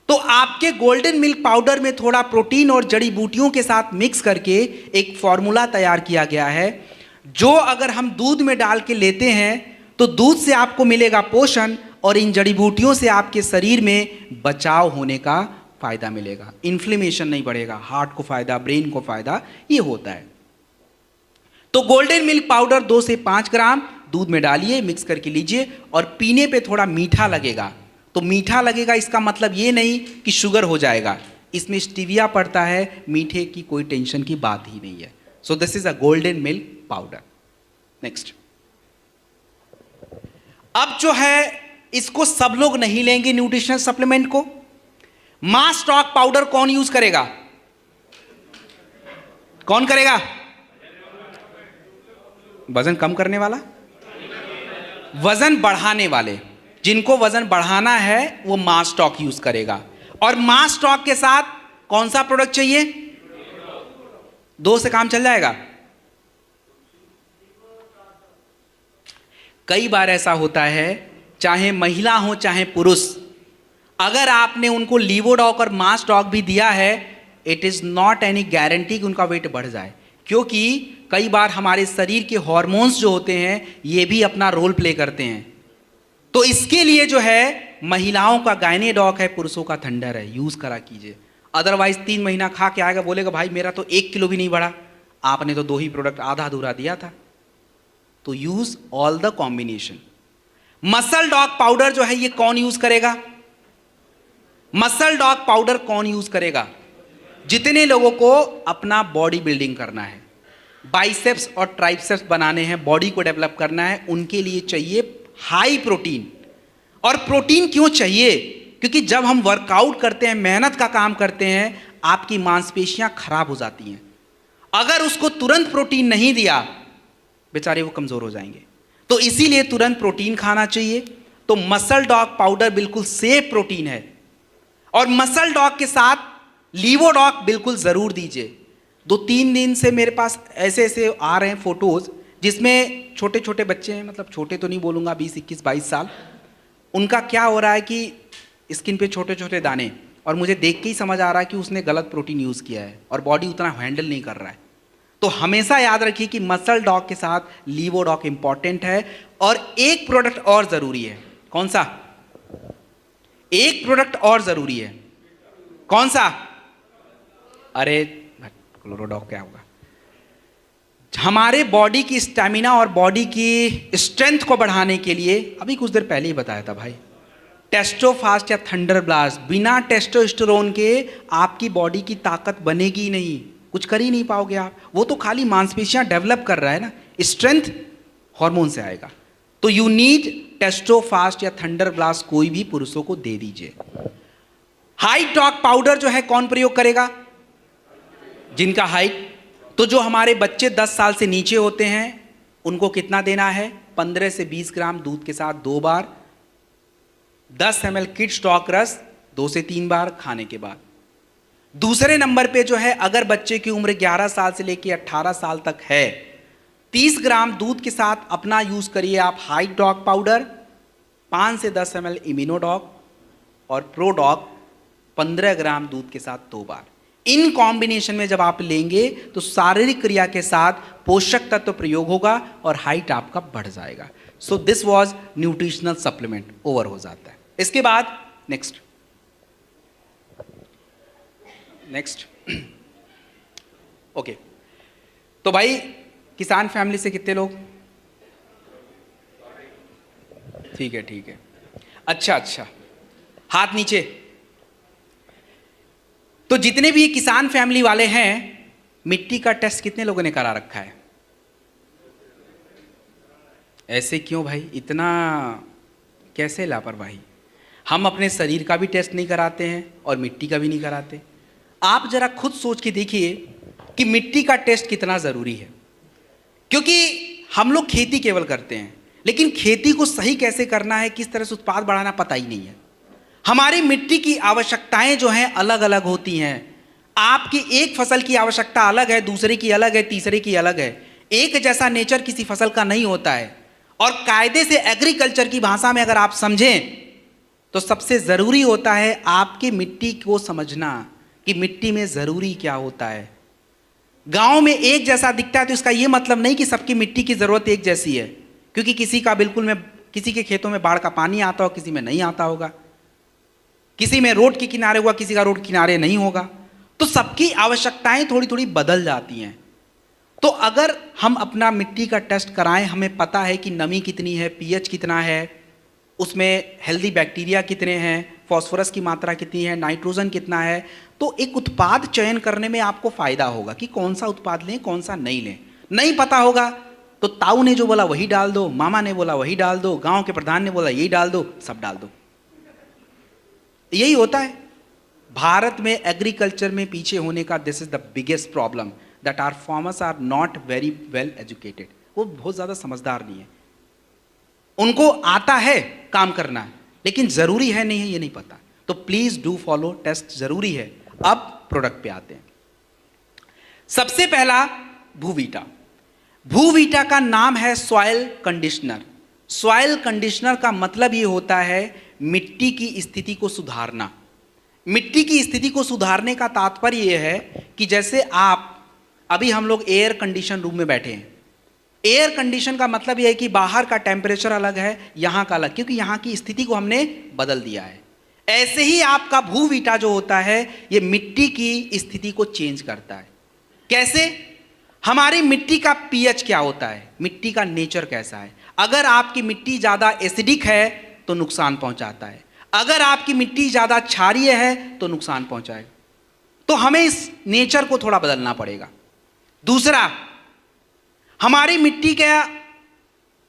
तो आपके गोल्डन मिल्क पाउडर में थोड़ा प्रोटीन और जड़ी बूटियों के साथ मिक्स करके एक फॉर्मूला तैयार किया गया है, जो अगर हम दूध में डाल के लेते हैं तो दूध से आपको मिलेगा पोषण और इन जड़ी बूटियों से आपके शरीर में बचाव होने का फायदा मिलेगा, इन्फ्लेमेशन नहीं बढ़ेगा, हार्ट को फायदा, ब्रेन को फायदा, ये होता है। तो गोल्डन मिल्क पाउडर 2 से 5 ग्राम दूध में डालिए, मिक्स करके लीजिए, और पीने पे थोड़ा मीठा लगेगा। तो मीठा लगेगा इसका मतलब ये नहीं कि शुगर हो जाएगा, इसमें स्टीविया पड़ता है, मीठे की कोई टेंशन की बात ही नहीं है। So this is a golden milk powder. Next, अब जो है इसको सब लोग नहीं लेंगे न्यूट्रिशनल सप्लीमेंट को। मास स्टॉक पाउडर कौन यूज करेगा? कौन करेगा? वजन कम करने वाला, वजन बढ़ाने वाले, जिनको वजन बढ़ाना है वो मास स्टॉक यूज करेगा। और मास स्टॉक के साथ कौन सा प्रोडक्ट चाहिए? 2 से काम चल जाएगा। कई बार ऐसा होता है, चाहे महिला हो चाहे पुरुष, अगर आपने उनको लीवोडॉक और मास डॉक भी दिया है, it is not any guarantee कि उनका वेट बढ़ जाए, क्योंकि कई बार हमारे शरीर के हॉर्मोन्स जो होते हैं ये भी अपना रोल प्ले करते हैं। तो इसके लिए जो है महिलाओं का गायनेडॉक है, पुरुषों का थंडर है, यूज़ करा कीजिए। अदरवाइज 3 महीना खा के आएगा, बोलेगा भाई मेरा तो 1 किलो भी नहीं बढ़ा, आपने तो 2 ही प्रोडक्ट आधा अधूरा दिया था। तो use all the combination. Muscle dog powder जो है ये कौन यूज़ करेगा? मसल डॉग पाउडर कौन यूज करेगा? जितने लोगों को अपना बॉडी बिल्डिंग करना है, बाइसेप्स और ट्राइसेप्स बनाने हैं, बॉडी को डेवलप करना है, उनके लिए चाहिए हाई प्रोटीन। और प्रोटीन क्यों चाहिए? क्योंकि जब हम वर्कआउट करते हैं, मेहनत का काम करते हैं, आपकी मांसपेशियां खराब हो जाती हैं। अगर उसको तुरंत प्रोटीन नहीं दिया, बेचारे वो कमजोर हो जाएंगे। तो इसीलिए तुरंत प्रोटीन खाना चाहिए। तो मसल डॉग पाउडर बिल्कुल सेफ प्रोटीन है। और मसल डॉग के साथ लीवोडॉक बिल्कुल ज़रूर दीजिए। 2-3 दिन से मेरे पास ऐसे ऐसे आ रहे हैं फोटोज़ जिसमें छोटे छोटे बच्चे हैं, मतलब छोटे तो नहीं बोलूँगा, 20, 21, 22 साल, उनका क्या हो रहा है कि स्किन पे छोटे छोटे दाने, और मुझे देख के ही समझ आ रहा है कि उसने गलत प्रोटीन यूज़ किया है और बॉडी उतना हैंडल नहीं कर रहा है। तो हमेशा याद रखिए कि मसल डॉग के साथ लीवोडॉक इंपॉर्टेंट है। और एक प्रोडक्ट और ज़रूरी है, कौन सा? एक प्रोडक्ट और जरूरी है, कौन सा? अरे क्लोरोडॉक क्या होगा? हमारे बॉडी की स्टैमिना और बॉडी की स्ट्रेंथ को बढ़ाने के लिए, अभी कुछ देर पहले ही बताया था भाई, टेस्टोफास्ट या थंडर ब्लास्ट, बिना टेस्टोस्टेरोन के आपकी बॉडी की ताकत बनेगी ही नहीं, कुछ कर ही नहीं पाओगे आप। वो तो खाली मांसपेशियां डेवलप कर रहा है ना, स्ट्रेंथ हार्मोन से आएगा। तो यू नीड टेस्टोफास्ट या थंडर ब्लास्ट, कोई भी पुरुषों को दे दीजिए। हाई टॉक पाउडर जो है कौन प्रयोग करेगा? जिनका हाइट, तो जो हमारे बच्चे 10 साल से नीचे होते हैं उनको कितना देना है? 15 से 20 ग्राम दूध के साथ 2 बार, 10 ml किड्स टॉक रस 2 से 3 बार खाने के बाद। दूसरे नंबर पे जो है, अगर बच्चे की उम्र 11 साल से लेकर 18 साल तक है, 30 ग्राम दूध के साथ अपना यूज करिए आप हाई डॉग पाउडर, 5 से 10 ml इम्यूनोडॉग और प्रोडॉग 15 ग्राम दूध के साथ 2 बार। इन कॉम्बिनेशन में जब आप लेंगे तो शारीरिक क्रिया के साथ पोषक तत्व प्रयोग होगा और हाइट आपका बढ़ जाएगा। So this was nutritional supplement, over हो जाता है। इसके बाद नेक्स्ट ओके। तो भाई किसान फैमिली से कितने लोग? ठीक है। अच्छा, हाथ नीचे। तो जितने भी किसान फैमिली वाले हैं, मिट्टी का टेस्ट कितने लोगों ने करा रखा है? ऐसे क्यों भाई, इतना कैसे लापरवाही? हम अपने शरीर का भी टेस्ट नहीं कराते हैं और मिट्टी का भी नहीं कराते। आप जरा खुद सोच के देखिए कि मिट्टी का टेस्ट कितना ज़रूरी है, क्योंकि हम लोग खेती केवल करते हैं, लेकिन खेती को सही कैसे करना है, किस तरह से उत्पाद बढ़ाना पता ही नहीं है। हमारी मिट्टी की आवश्यकताएं जो हैं अलग अलग होती हैं। आपकी एक फसल की आवश्यकता अलग है, दूसरे की अलग है, तीसरे की अलग है। एक जैसा नेचर किसी फसल का नहीं होता है। और कायदे से एग्रीकल्चर की भाषा में अगर आप समझें तो सबसे ज़रूरी होता है आपकी मिट्टी को समझना कि मिट्टी में ज़रूरी क्या होता है। गांव में एक जैसा दिखता है तो इसका यह मतलब नहीं कि सबकी मिट्टी की ज़रूरत एक जैसी है, क्योंकि किसी का बिल्कुल में, किसी के खेतों में बाढ़ का पानी आता हो, किसी में नहीं आता होगा, किसी में रोड के किनारे होगा, किसी का रोड किनारे नहीं होगा। तो सबकी आवश्यकताएं थोड़ी थोड़ी बदल जाती हैं। तो अगर हम अपना मिट्टी का टेस्ट कराएं, हमें पता है कि नमी कितनी है, पीएच कितना है, उसमें हेल्दी बैक्टीरिया कितने हैं, फॉस्फोरस की मात्रा कितनी है, नाइट्रोजन कितना है, तो एक उत्पाद चयन करने में आपको फायदा होगा कि कौन सा उत्पाद लें, कौन सा नहीं लें। नहीं पता होगा तो ताऊ ने जो बोला वही डाल दो, मामा ने बोला वही डाल दो, गांव के प्रधान ने बोला यही डाल दो, सब डाल दो। यही होता है। भारत में एग्रीकल्चर में पीछे होने का this is the biggest problem, that our farmers are not very well educated. वो बहुत ज़्यादा समझदार नहीं है। उनको आता है काम करना, लेकिन ज़रूरी है नहीं है ये नहीं पता। तो प्लीज़ डू फॉलो, टेस्ट ज़रूरी है। अब प्रोडक्ट पे आते हैं। सबसे पहला भूवीटा। भूवीटा का नाम है सॉइल कंडीशनर। सॉइल कंडीशनर का मतलब ये होता है मिट्टी की स्थिति को सुधारना। मिट्टी की स्थिति को सुधारने का तात्पर्य यह है कि जैसे आप, अभी हम लोग एयर कंडीशन रूम में बैठे हैं। एयर कंडीशन का मतलब यह है कि बाहर का टेम्परेचर अलग है, यहाँ का अलग, क्योंकि यहाँ की स्थिति को हमने बदल दिया है। ऐसे ही आपका भूवीटा जो होता है ये मिट्टी की स्थिति को चेंज करता है। कैसे? हमारी मिट्टी का पीएच क्या होता है, मिट्टी का नेचर कैसा है। अगर आपकी मिट्टी ज़्यादा एसिडिक है तो नुकसान पहुंचाता है, अगर आपकी मिट्टी ज़्यादा क्षारीय है तो नुकसान पहुंचाएगा। तो हमें इस नेचर को थोड़ा बदलना पड़ेगा। दूसरा, हमारी मिट्टी के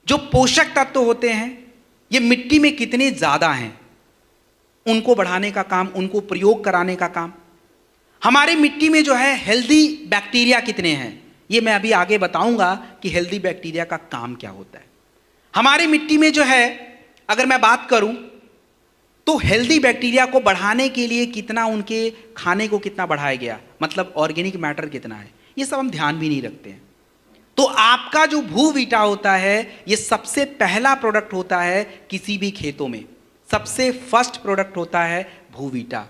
जो पोषक तत्व होते हैं ये मिट्टी में कितने ज़्यादा हैं, उनको बढ़ाने का काम, उनको प्रयोग कराने का काम। हमारी मिट्टी में जो है हेल्दी बैक्टीरिया कितने हैं, ये मैं अभी आगे बताऊंगा कि हेल्दी बैक्टीरिया का काम क्या होता है। हमारी मिट्टी में जो है, अगर मैं बात करूं तो हेल्दी बैक्टीरिया को बढ़ाने के लिए कितना, उनके खाने को कितना बढ़ाया गया, मतलब ऑर्गेनिक मैटर कितना है, ये सब हम ध्यान भी नहीं रखते हैं। तो आपका जो भूवीटा होता है ये सबसे पहला प्रोडक्ट होता है किसी भी खेतों में, सबसे फर्स्ट प्रोडक्ट होता है भूवीटा।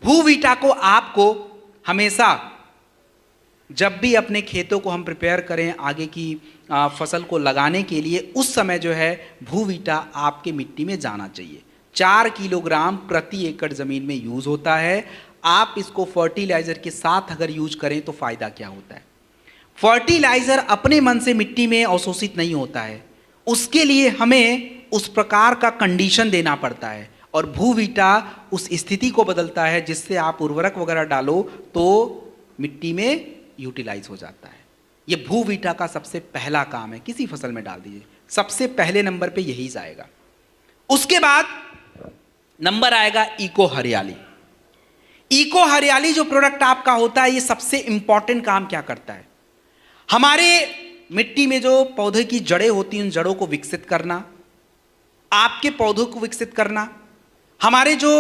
भूवीटा को आपको हमेशा, जब भी अपने खेतों को हम प्रिपेयर करें आगे की फसल को लगाने के लिए, उस समय जो है भूवीटा आपके मिट्टी में जाना चाहिए। 4 किलोग्राम प्रति एकड़ ज़मीन में यूज़ होता है। आप इसको फर्टिलाइज़र के साथ अगर यूज करें तो फ़ायदा क्या होता है? फर्टिलाइजर अपने मन से मिट्टी में अवशोषित नहीं होता है, उसके लिए हमें उस प्रकार का कंडीशन देना पड़ता है, और भूवीटा उस स्थिति को बदलता है जिससे आप उर्वरक वगैरह डालो तो मिट्टी में यूटिलाइज हो जाता है। ये भूवीटा का सबसे पहला काम है, किसी फसल में डाल दीजिए, सबसे पहले नंबर पे यही जाएगा। उसके बाद नंबर आएगा इको हरियाली। इको हरियाली जो प्रोडक्ट आपका होता है, ये सबसे इंपॉर्टेंट काम क्या करता है, हमारे मिट्टी में जो पौधे की जड़ें होती हैं उन जड़ों को विकसित करना, आपके पौधों को विकसित करना, हमारे जो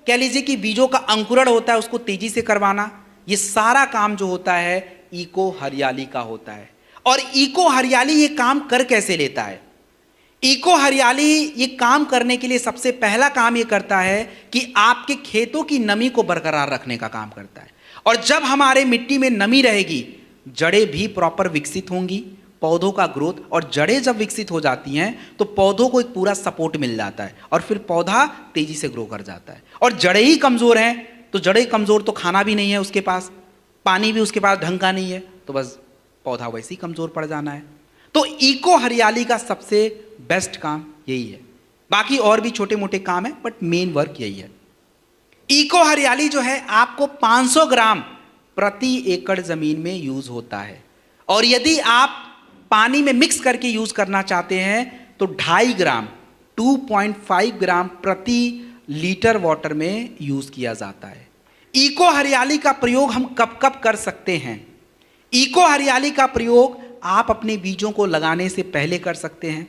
कह लीजिए कि बीजों का अंकुरण होता है उसको तेजी से करवाना, ये सारा काम जो होता है इको हरियाली का होता है। और इको हरियाली ये काम कर कैसे लेता है, इको हरियाली ये काम करने के लिए सबसे पहला काम ये करता है कि आपके खेतों की नमी को बरकरार रखने का काम करता है। और जब हमारे मिट्टी में नमी रहेगी, जड़ें भी प्रॉपर विकसित होंगी, पौधों का ग्रोथ, और जड़ें जब विकसित हो जाती हैं तो पौधों को एक पूरा सपोर्ट मिल जाता है और फिर पौधा तेजी से ग्रो कर जाता है। और जड़ें ही कमज़ोर हैं तो जड़ें कमज़ोर तो खाना भी नहीं है उसके पास, पानी भी उसके पास ढंग का नहीं है, तो बस पौधा वैसे ही कमज़ोर पड़ जाना है। तो इको हरियाली का सबसे बेस्ट काम यही है, बाकी और भी छोटे मोटे काम है बट मेन वर्क यही है। इको हरियाली जो है आपको 500 ग्राम प्रति एकड़ ज़मीन में यूज़ होता है, और यदि आप पानी में मिक्स करके यूज़ करना चाहते हैं तो 2.5 ग्राम 2.5 ग्राम प्रति लीटर वाटर में यूज़ किया जाता है। इको हरियाली का प्रयोग हम कब कब कर सकते हैं, इको हरियाली का प्रयोग आप अपने बीजों को लगाने से पहले कर सकते हैं,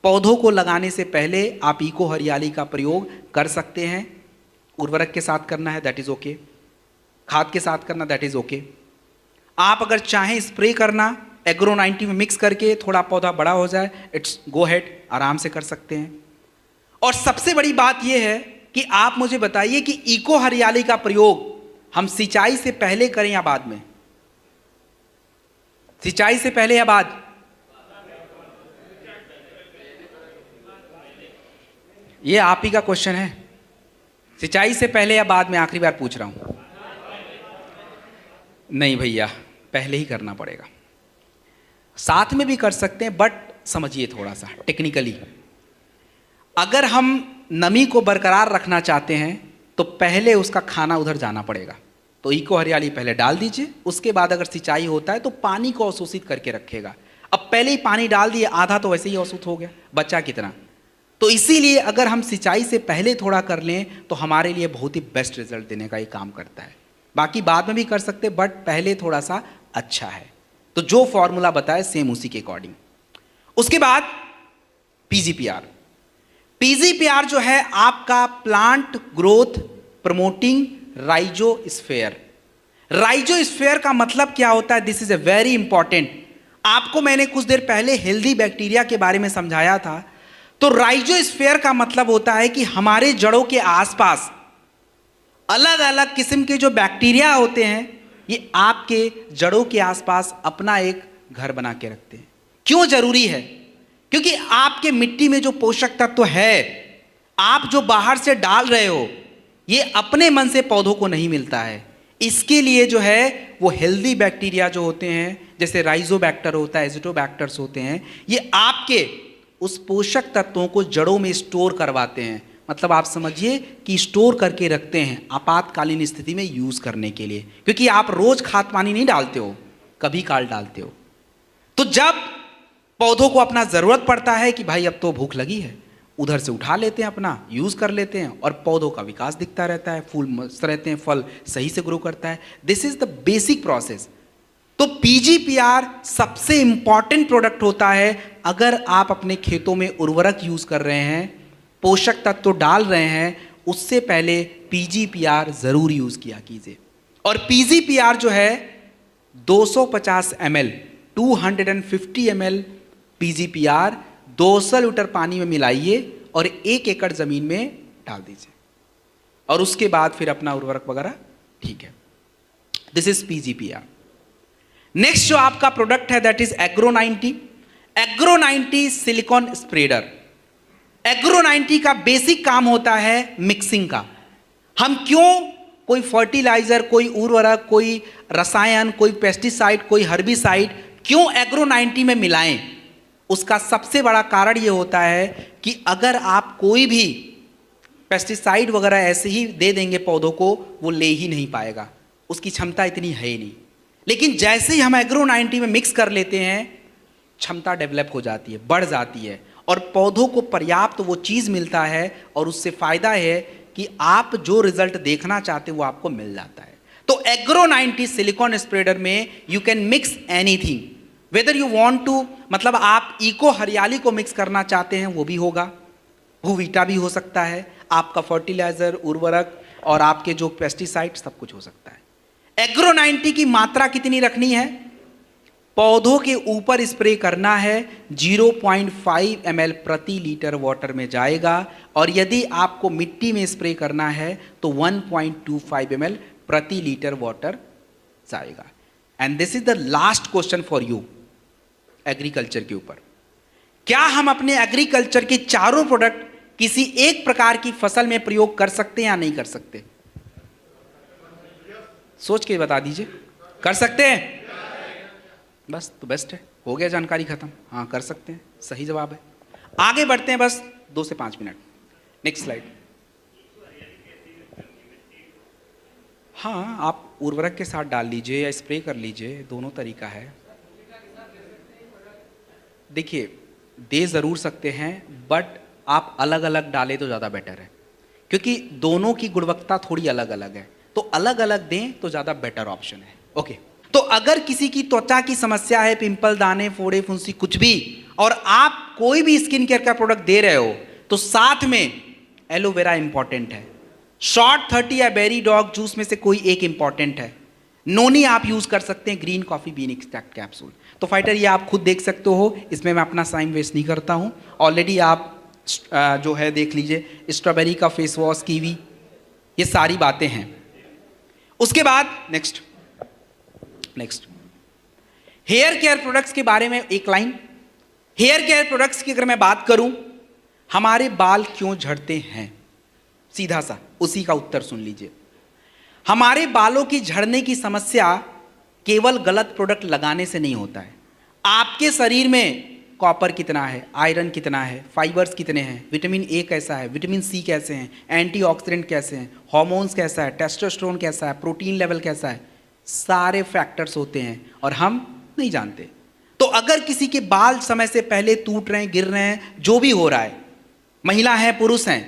पौधों को लगाने से पहले आप इको हरियाली का प्रयोग कर सकते हैं। उर्वरक के साथ करना है दैट इज़ ओके, खाद के साथ करना दैट इज़ ओके। आप अगर चाहें स्प्रे करना एग्रो 90 में मिक्स करके थोड़ा पौधा बड़ा हो जाए, इट्स गो हेड, आराम से कर सकते हैं। और सबसे बड़ी बात यह है कि आप मुझे बताइए कि इको हरियाली का प्रयोग हम सिंचाई से पहले करें या बाद में, सिंचाई से पहले या बाद? ये आप ही का क्वेश्चन है, सिंचाई से पहले या बाद में, आखिरी बार पूछ रहा हूं। नहीं भैया, पहले ही करना पड़ेगा। साथ में भी कर सकते हैं बट समझिए थोड़ा सा टेक्निकली, अगर हम नमी को बरकरार रखना चाहते हैं तो पहले उसका खाना उधर जाना पड़ेगा। तो इको हरियाली पहले डाल दीजिए, उसके बाद अगर सिंचाई होता है तो पानी को अवशोषित करके रखेगा। अब पहले ही पानी डाल दिए, आधा तो वैसे ही अवशोषित हो गया, बचा कितना। तो इसीलिए अगर हम सिंचाई से पहले थोड़ा कर लें तो हमारे लिए बहुत ही बेस्ट रिजल्ट देने का ये काम करता है। बाकी बाद में भी कर सकते बट पहले थोड़ा सा अच्छा है। तो जो फॉर्मूला बताए सेम उसी के अकॉर्डिंग। उसके बाद पीजीपीआर। पीजीपीआर जो है आपका plant growth promoting rhizosphere. Rhizosphere का मतलब क्या होता है, this is a very important. आपको मैंने कुछ देर पहले हेल्दी बैक्टीरिया के बारे में समझाया था। तो राइजोस्फीयर का मतलब होता है कि हमारे जड़ों के आसपास अलग अलग किस्म के जो बैक्टीरिया होते हैं, ये आपके जड़ों के आसपास अपना एक घर बना के रखते हैं। क्यों जरूरी है? क्योंकि आपके मिट्टी में जो पोषक तत्व है, आप जो बाहर से डाल रहे हो, ये अपने मन से पौधों को नहीं मिलता है। इसके लिए जो है वो हेल्दी बैक्टीरिया जो होते हैं, जैसे राइजोबैक्टर होता है, एजिटोबैक्टर्स होते हैं, ये आपके उस पोषक तत्वों को जड़ों में स्टोर करवाते हैं। मतलब आप समझिए कि स्टोर करके रखते हैं आपातकालीन स्थिति में यूज करने के लिए। क्योंकि आप रोज खाद पानी नहीं डालते हो, कभी काल डालते हो। तो जब पौधों को अपना जरूरत पड़ता है कि भाई अब तो भूख लगी है, उधर से उठा लेते हैं, अपना यूज कर लेते हैं, और पौधों का विकास दिखता रहता है, फूल मस्त रहते हैं, फल सही से ग्रो करता है। This is the basic process. तो पीजीपीआर सबसे इंपॉर्टेंट प्रोडक्ट होता है। अगर आप अपने खेतों में उर्वरक यूज कर रहे हैं, पोषक तत्व डाल रहे हैं, उससे पहले पीजीपीआर जरूर यूज किया कीजिए। और पीजीपीआर जो है 250 ml 250 ml पीजीपीआर 200 लीटर पानी में मिलाइए और 1 एकड़ जमीन में डाल दीजिए, और उसके बाद फिर अपना उर्वरक वगैरह ठीक है। This is PGPR. नेक्स्ट जो आपका प्रोडक्ट है that is agro 90। Agro 90 silicon spreader. Agro 90 का बेसिक काम होता है मिक्सिंग का। हम क्यों कोई फर्टिलाइजर, कोई उर्वरक, कोई रसायन, कोई पेस्टिसाइड, कोई हर्बिसाइड क्यों एग्रो 90 में मिलाएं? उसका सबसे बड़ा कारण ये होता है कि अगर आप कोई भी पेस्टिसाइड वगैरह ऐसे ही दे देंगे पौधों को, वो ले ही नहीं पाएगा, उसकी क्षमता इतनी है ही नहीं। लेकिन जैसे ही हम एग्रो 90 में मिक्स कर लेते हैं, क्षमता डेवलप हो जाती है, बढ़ जाती है, और पौधों को पर्याप्त वो चीज़ मिलता है, और उससे फायदा है कि आप जो रिजल्ट देखना चाहते हैं वो आपको मिल जाता है। तो एग्रो 90 सिलिकॉन स्प्रेडर में you can mix anything, whether you want to, मतलब आप इको हरियाली को मिक्स करना चाहते हैं वो भी होगा, भूवीटा भी हो सकता है, आपका फर्टिलाइजर, उर्वरक और आपके जो पेस्टिसाइड सब कुछ हो सकता है। एग्रो 90 की मात्रा कितनी रखनी है? पौधों के ऊपर स्प्रे करना है, 0.5 ml प्रति लीटर वाटर में जाएगा, और यदि आपको मिट्टी में स्प्रे करना है तो 1.25 ml प्रति लीटर वाटर जाएगा। And this is the last question for you agriculture के ऊपर। क्या हम अपने एग्रीकल्चर के चारों प्रोडक्ट किसी एक प्रकार की फसल में प्रयोग कर सकते हैं या नहीं कर सकते? सोच के बता दीजिए। कर सकते हैं? बस तो बेस्ट है, हो गया, जानकारी खत्म। हाँ कर सकते हैं, सही जवाब है। आगे बढ़ते हैं, बस 2 से 5 मिनट। Next slide. हाँ, आप उर्वरक के साथ डाल लीजिए या स्प्रे कर लीजिए, दोनों तरीका है। देखिए, दे ज़रूर सकते हैं, बट आप अलग अलग डालें तो ज़्यादा बेटर है, क्योंकि दोनों की गुणवत्ता थोड़ी अलग अलग है, तो अलग अलग दें तो ज़्यादा बेटर ऑप्शन है। ओके, तो अगर किसी की त्वचा की समस्या है, पिंपल, दाने, फोड़े, फुंसी, कुछ भी, और आप कोई भी स्किन केयर का प्रोडक्ट दे रहे हो, तो साथ में एलोवेरा इंपॉर्टेंट है, शॉर्ट 30 या बेरी डॉग जूस में से कोई एक इंपॉर्टेंट है, नोनी आप यूज कर सकते हैं, green coffee bean extract capsule. तो फाइटर ये आप खुद देख सकते हो, इसमें मैं अपना टाइम वेस्ट नहीं करता हूँ। ऑलरेडी आप जो है देख लीजिए, स्ट्रॉबेरी का फेस वॉश, कीवी, ये सारी बातें हैं। उसके बाद नेक्स्ट हेयर केयर प्रोडक्ट्स के बारे में एक लाइन। हेयर केयर प्रोडक्ट्स की अगर मैं बात करूं, हमारे बाल क्यों झड़ते हैं, सीधा सा उसी का उत्तर सुन लीजिए। हमारे बालों की झड़ने की समस्या केवल गलत प्रोडक्ट लगाने से नहीं होता है। आपके शरीर में कॉपर कितना है, आयरन कितना है, फाइबर्स कितने हैं, विटामिन ए कैसा है, विटामिन सी कैसे हैं, एंटीऑक्सीडेंट कैसे हैं, हार्मोन्स कैसा है, टेस्टोस्टेरोन कैसा है, प्रोटीन लेवल कैसा है, सारे फैक्टर्स होते हैं और हम नहीं जानते। तो अगर किसी के बाल समय से पहले टूट रहे हैं, गिर रहे हैं, जो भी हो रहा है, महिला है पुरुष हैं,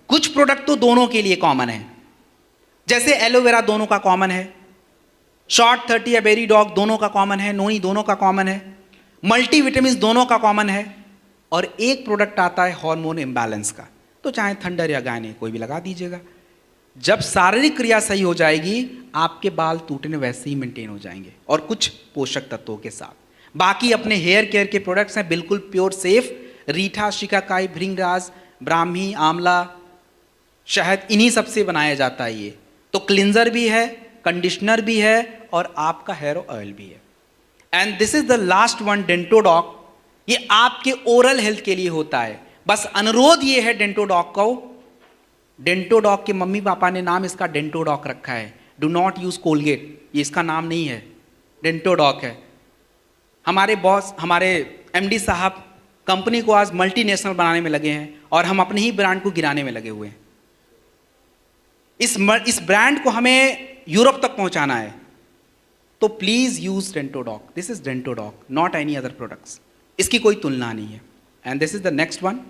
कुछ प्रोडक्ट तो दोनों के लिए कॉमन है। जैसे एलोवेरा दोनों का कॉमन है, शॉर्ट 30 या बेरी डॉग दोनों का कॉमन है, नोनी दोनों का कॉमन है, मल्टीविटामिन दोनों का कॉमन है, और एक प्रोडक्ट आता है हार्मोन इम्बैलेंस का, तो चाहे थंडर या गायने कोई भी लगा दीजिएगा। जब शारीरिक क्रिया सही हो जाएगी, आपके बाल टूटने वैसे ही मेंटेन हो जाएंगे, और कुछ पोषक तत्वों के साथ। बाकी अपने हेयर केयर के प्रोडक्ट्स हैं बिल्कुल प्योर सेफ, रीठा, शिकाकाई, भृंगराज, ब्राह्मी, आंवला, शहद, इन्हीं सबसे बनाया जाता है ये। तो क्लिंजर भी है, कंडीशनर भी है, और आपका हेयर ऑयल भी है। And this is the last one, Dentodoc. ये आपके ओरल हेल्थ के लिए होता है। बस अनुरोध ये है डेंटोडॉक को, डेंटोडॉक के मम्मी पापा ने नाम इसका डेंटोडॉक रखा है, डू नॉट यूज कोलगेट, ये इसका नाम नहीं है, डेंटोडॉक है। हमारे बॉस, हमारे एमडी साहब कंपनी को आज मल्टीनेशनल बनाने में लगे हैं, और हम अपने ही ब्रांड को गिराने में लगे हुए हैं। इस ब्रांड को हमें यूरोप तक पहुंचाना है, तो please use Dentodoc. This is Dentodoc, not any other products, इसकी कोई तुलना नहीं है। And this is the next one.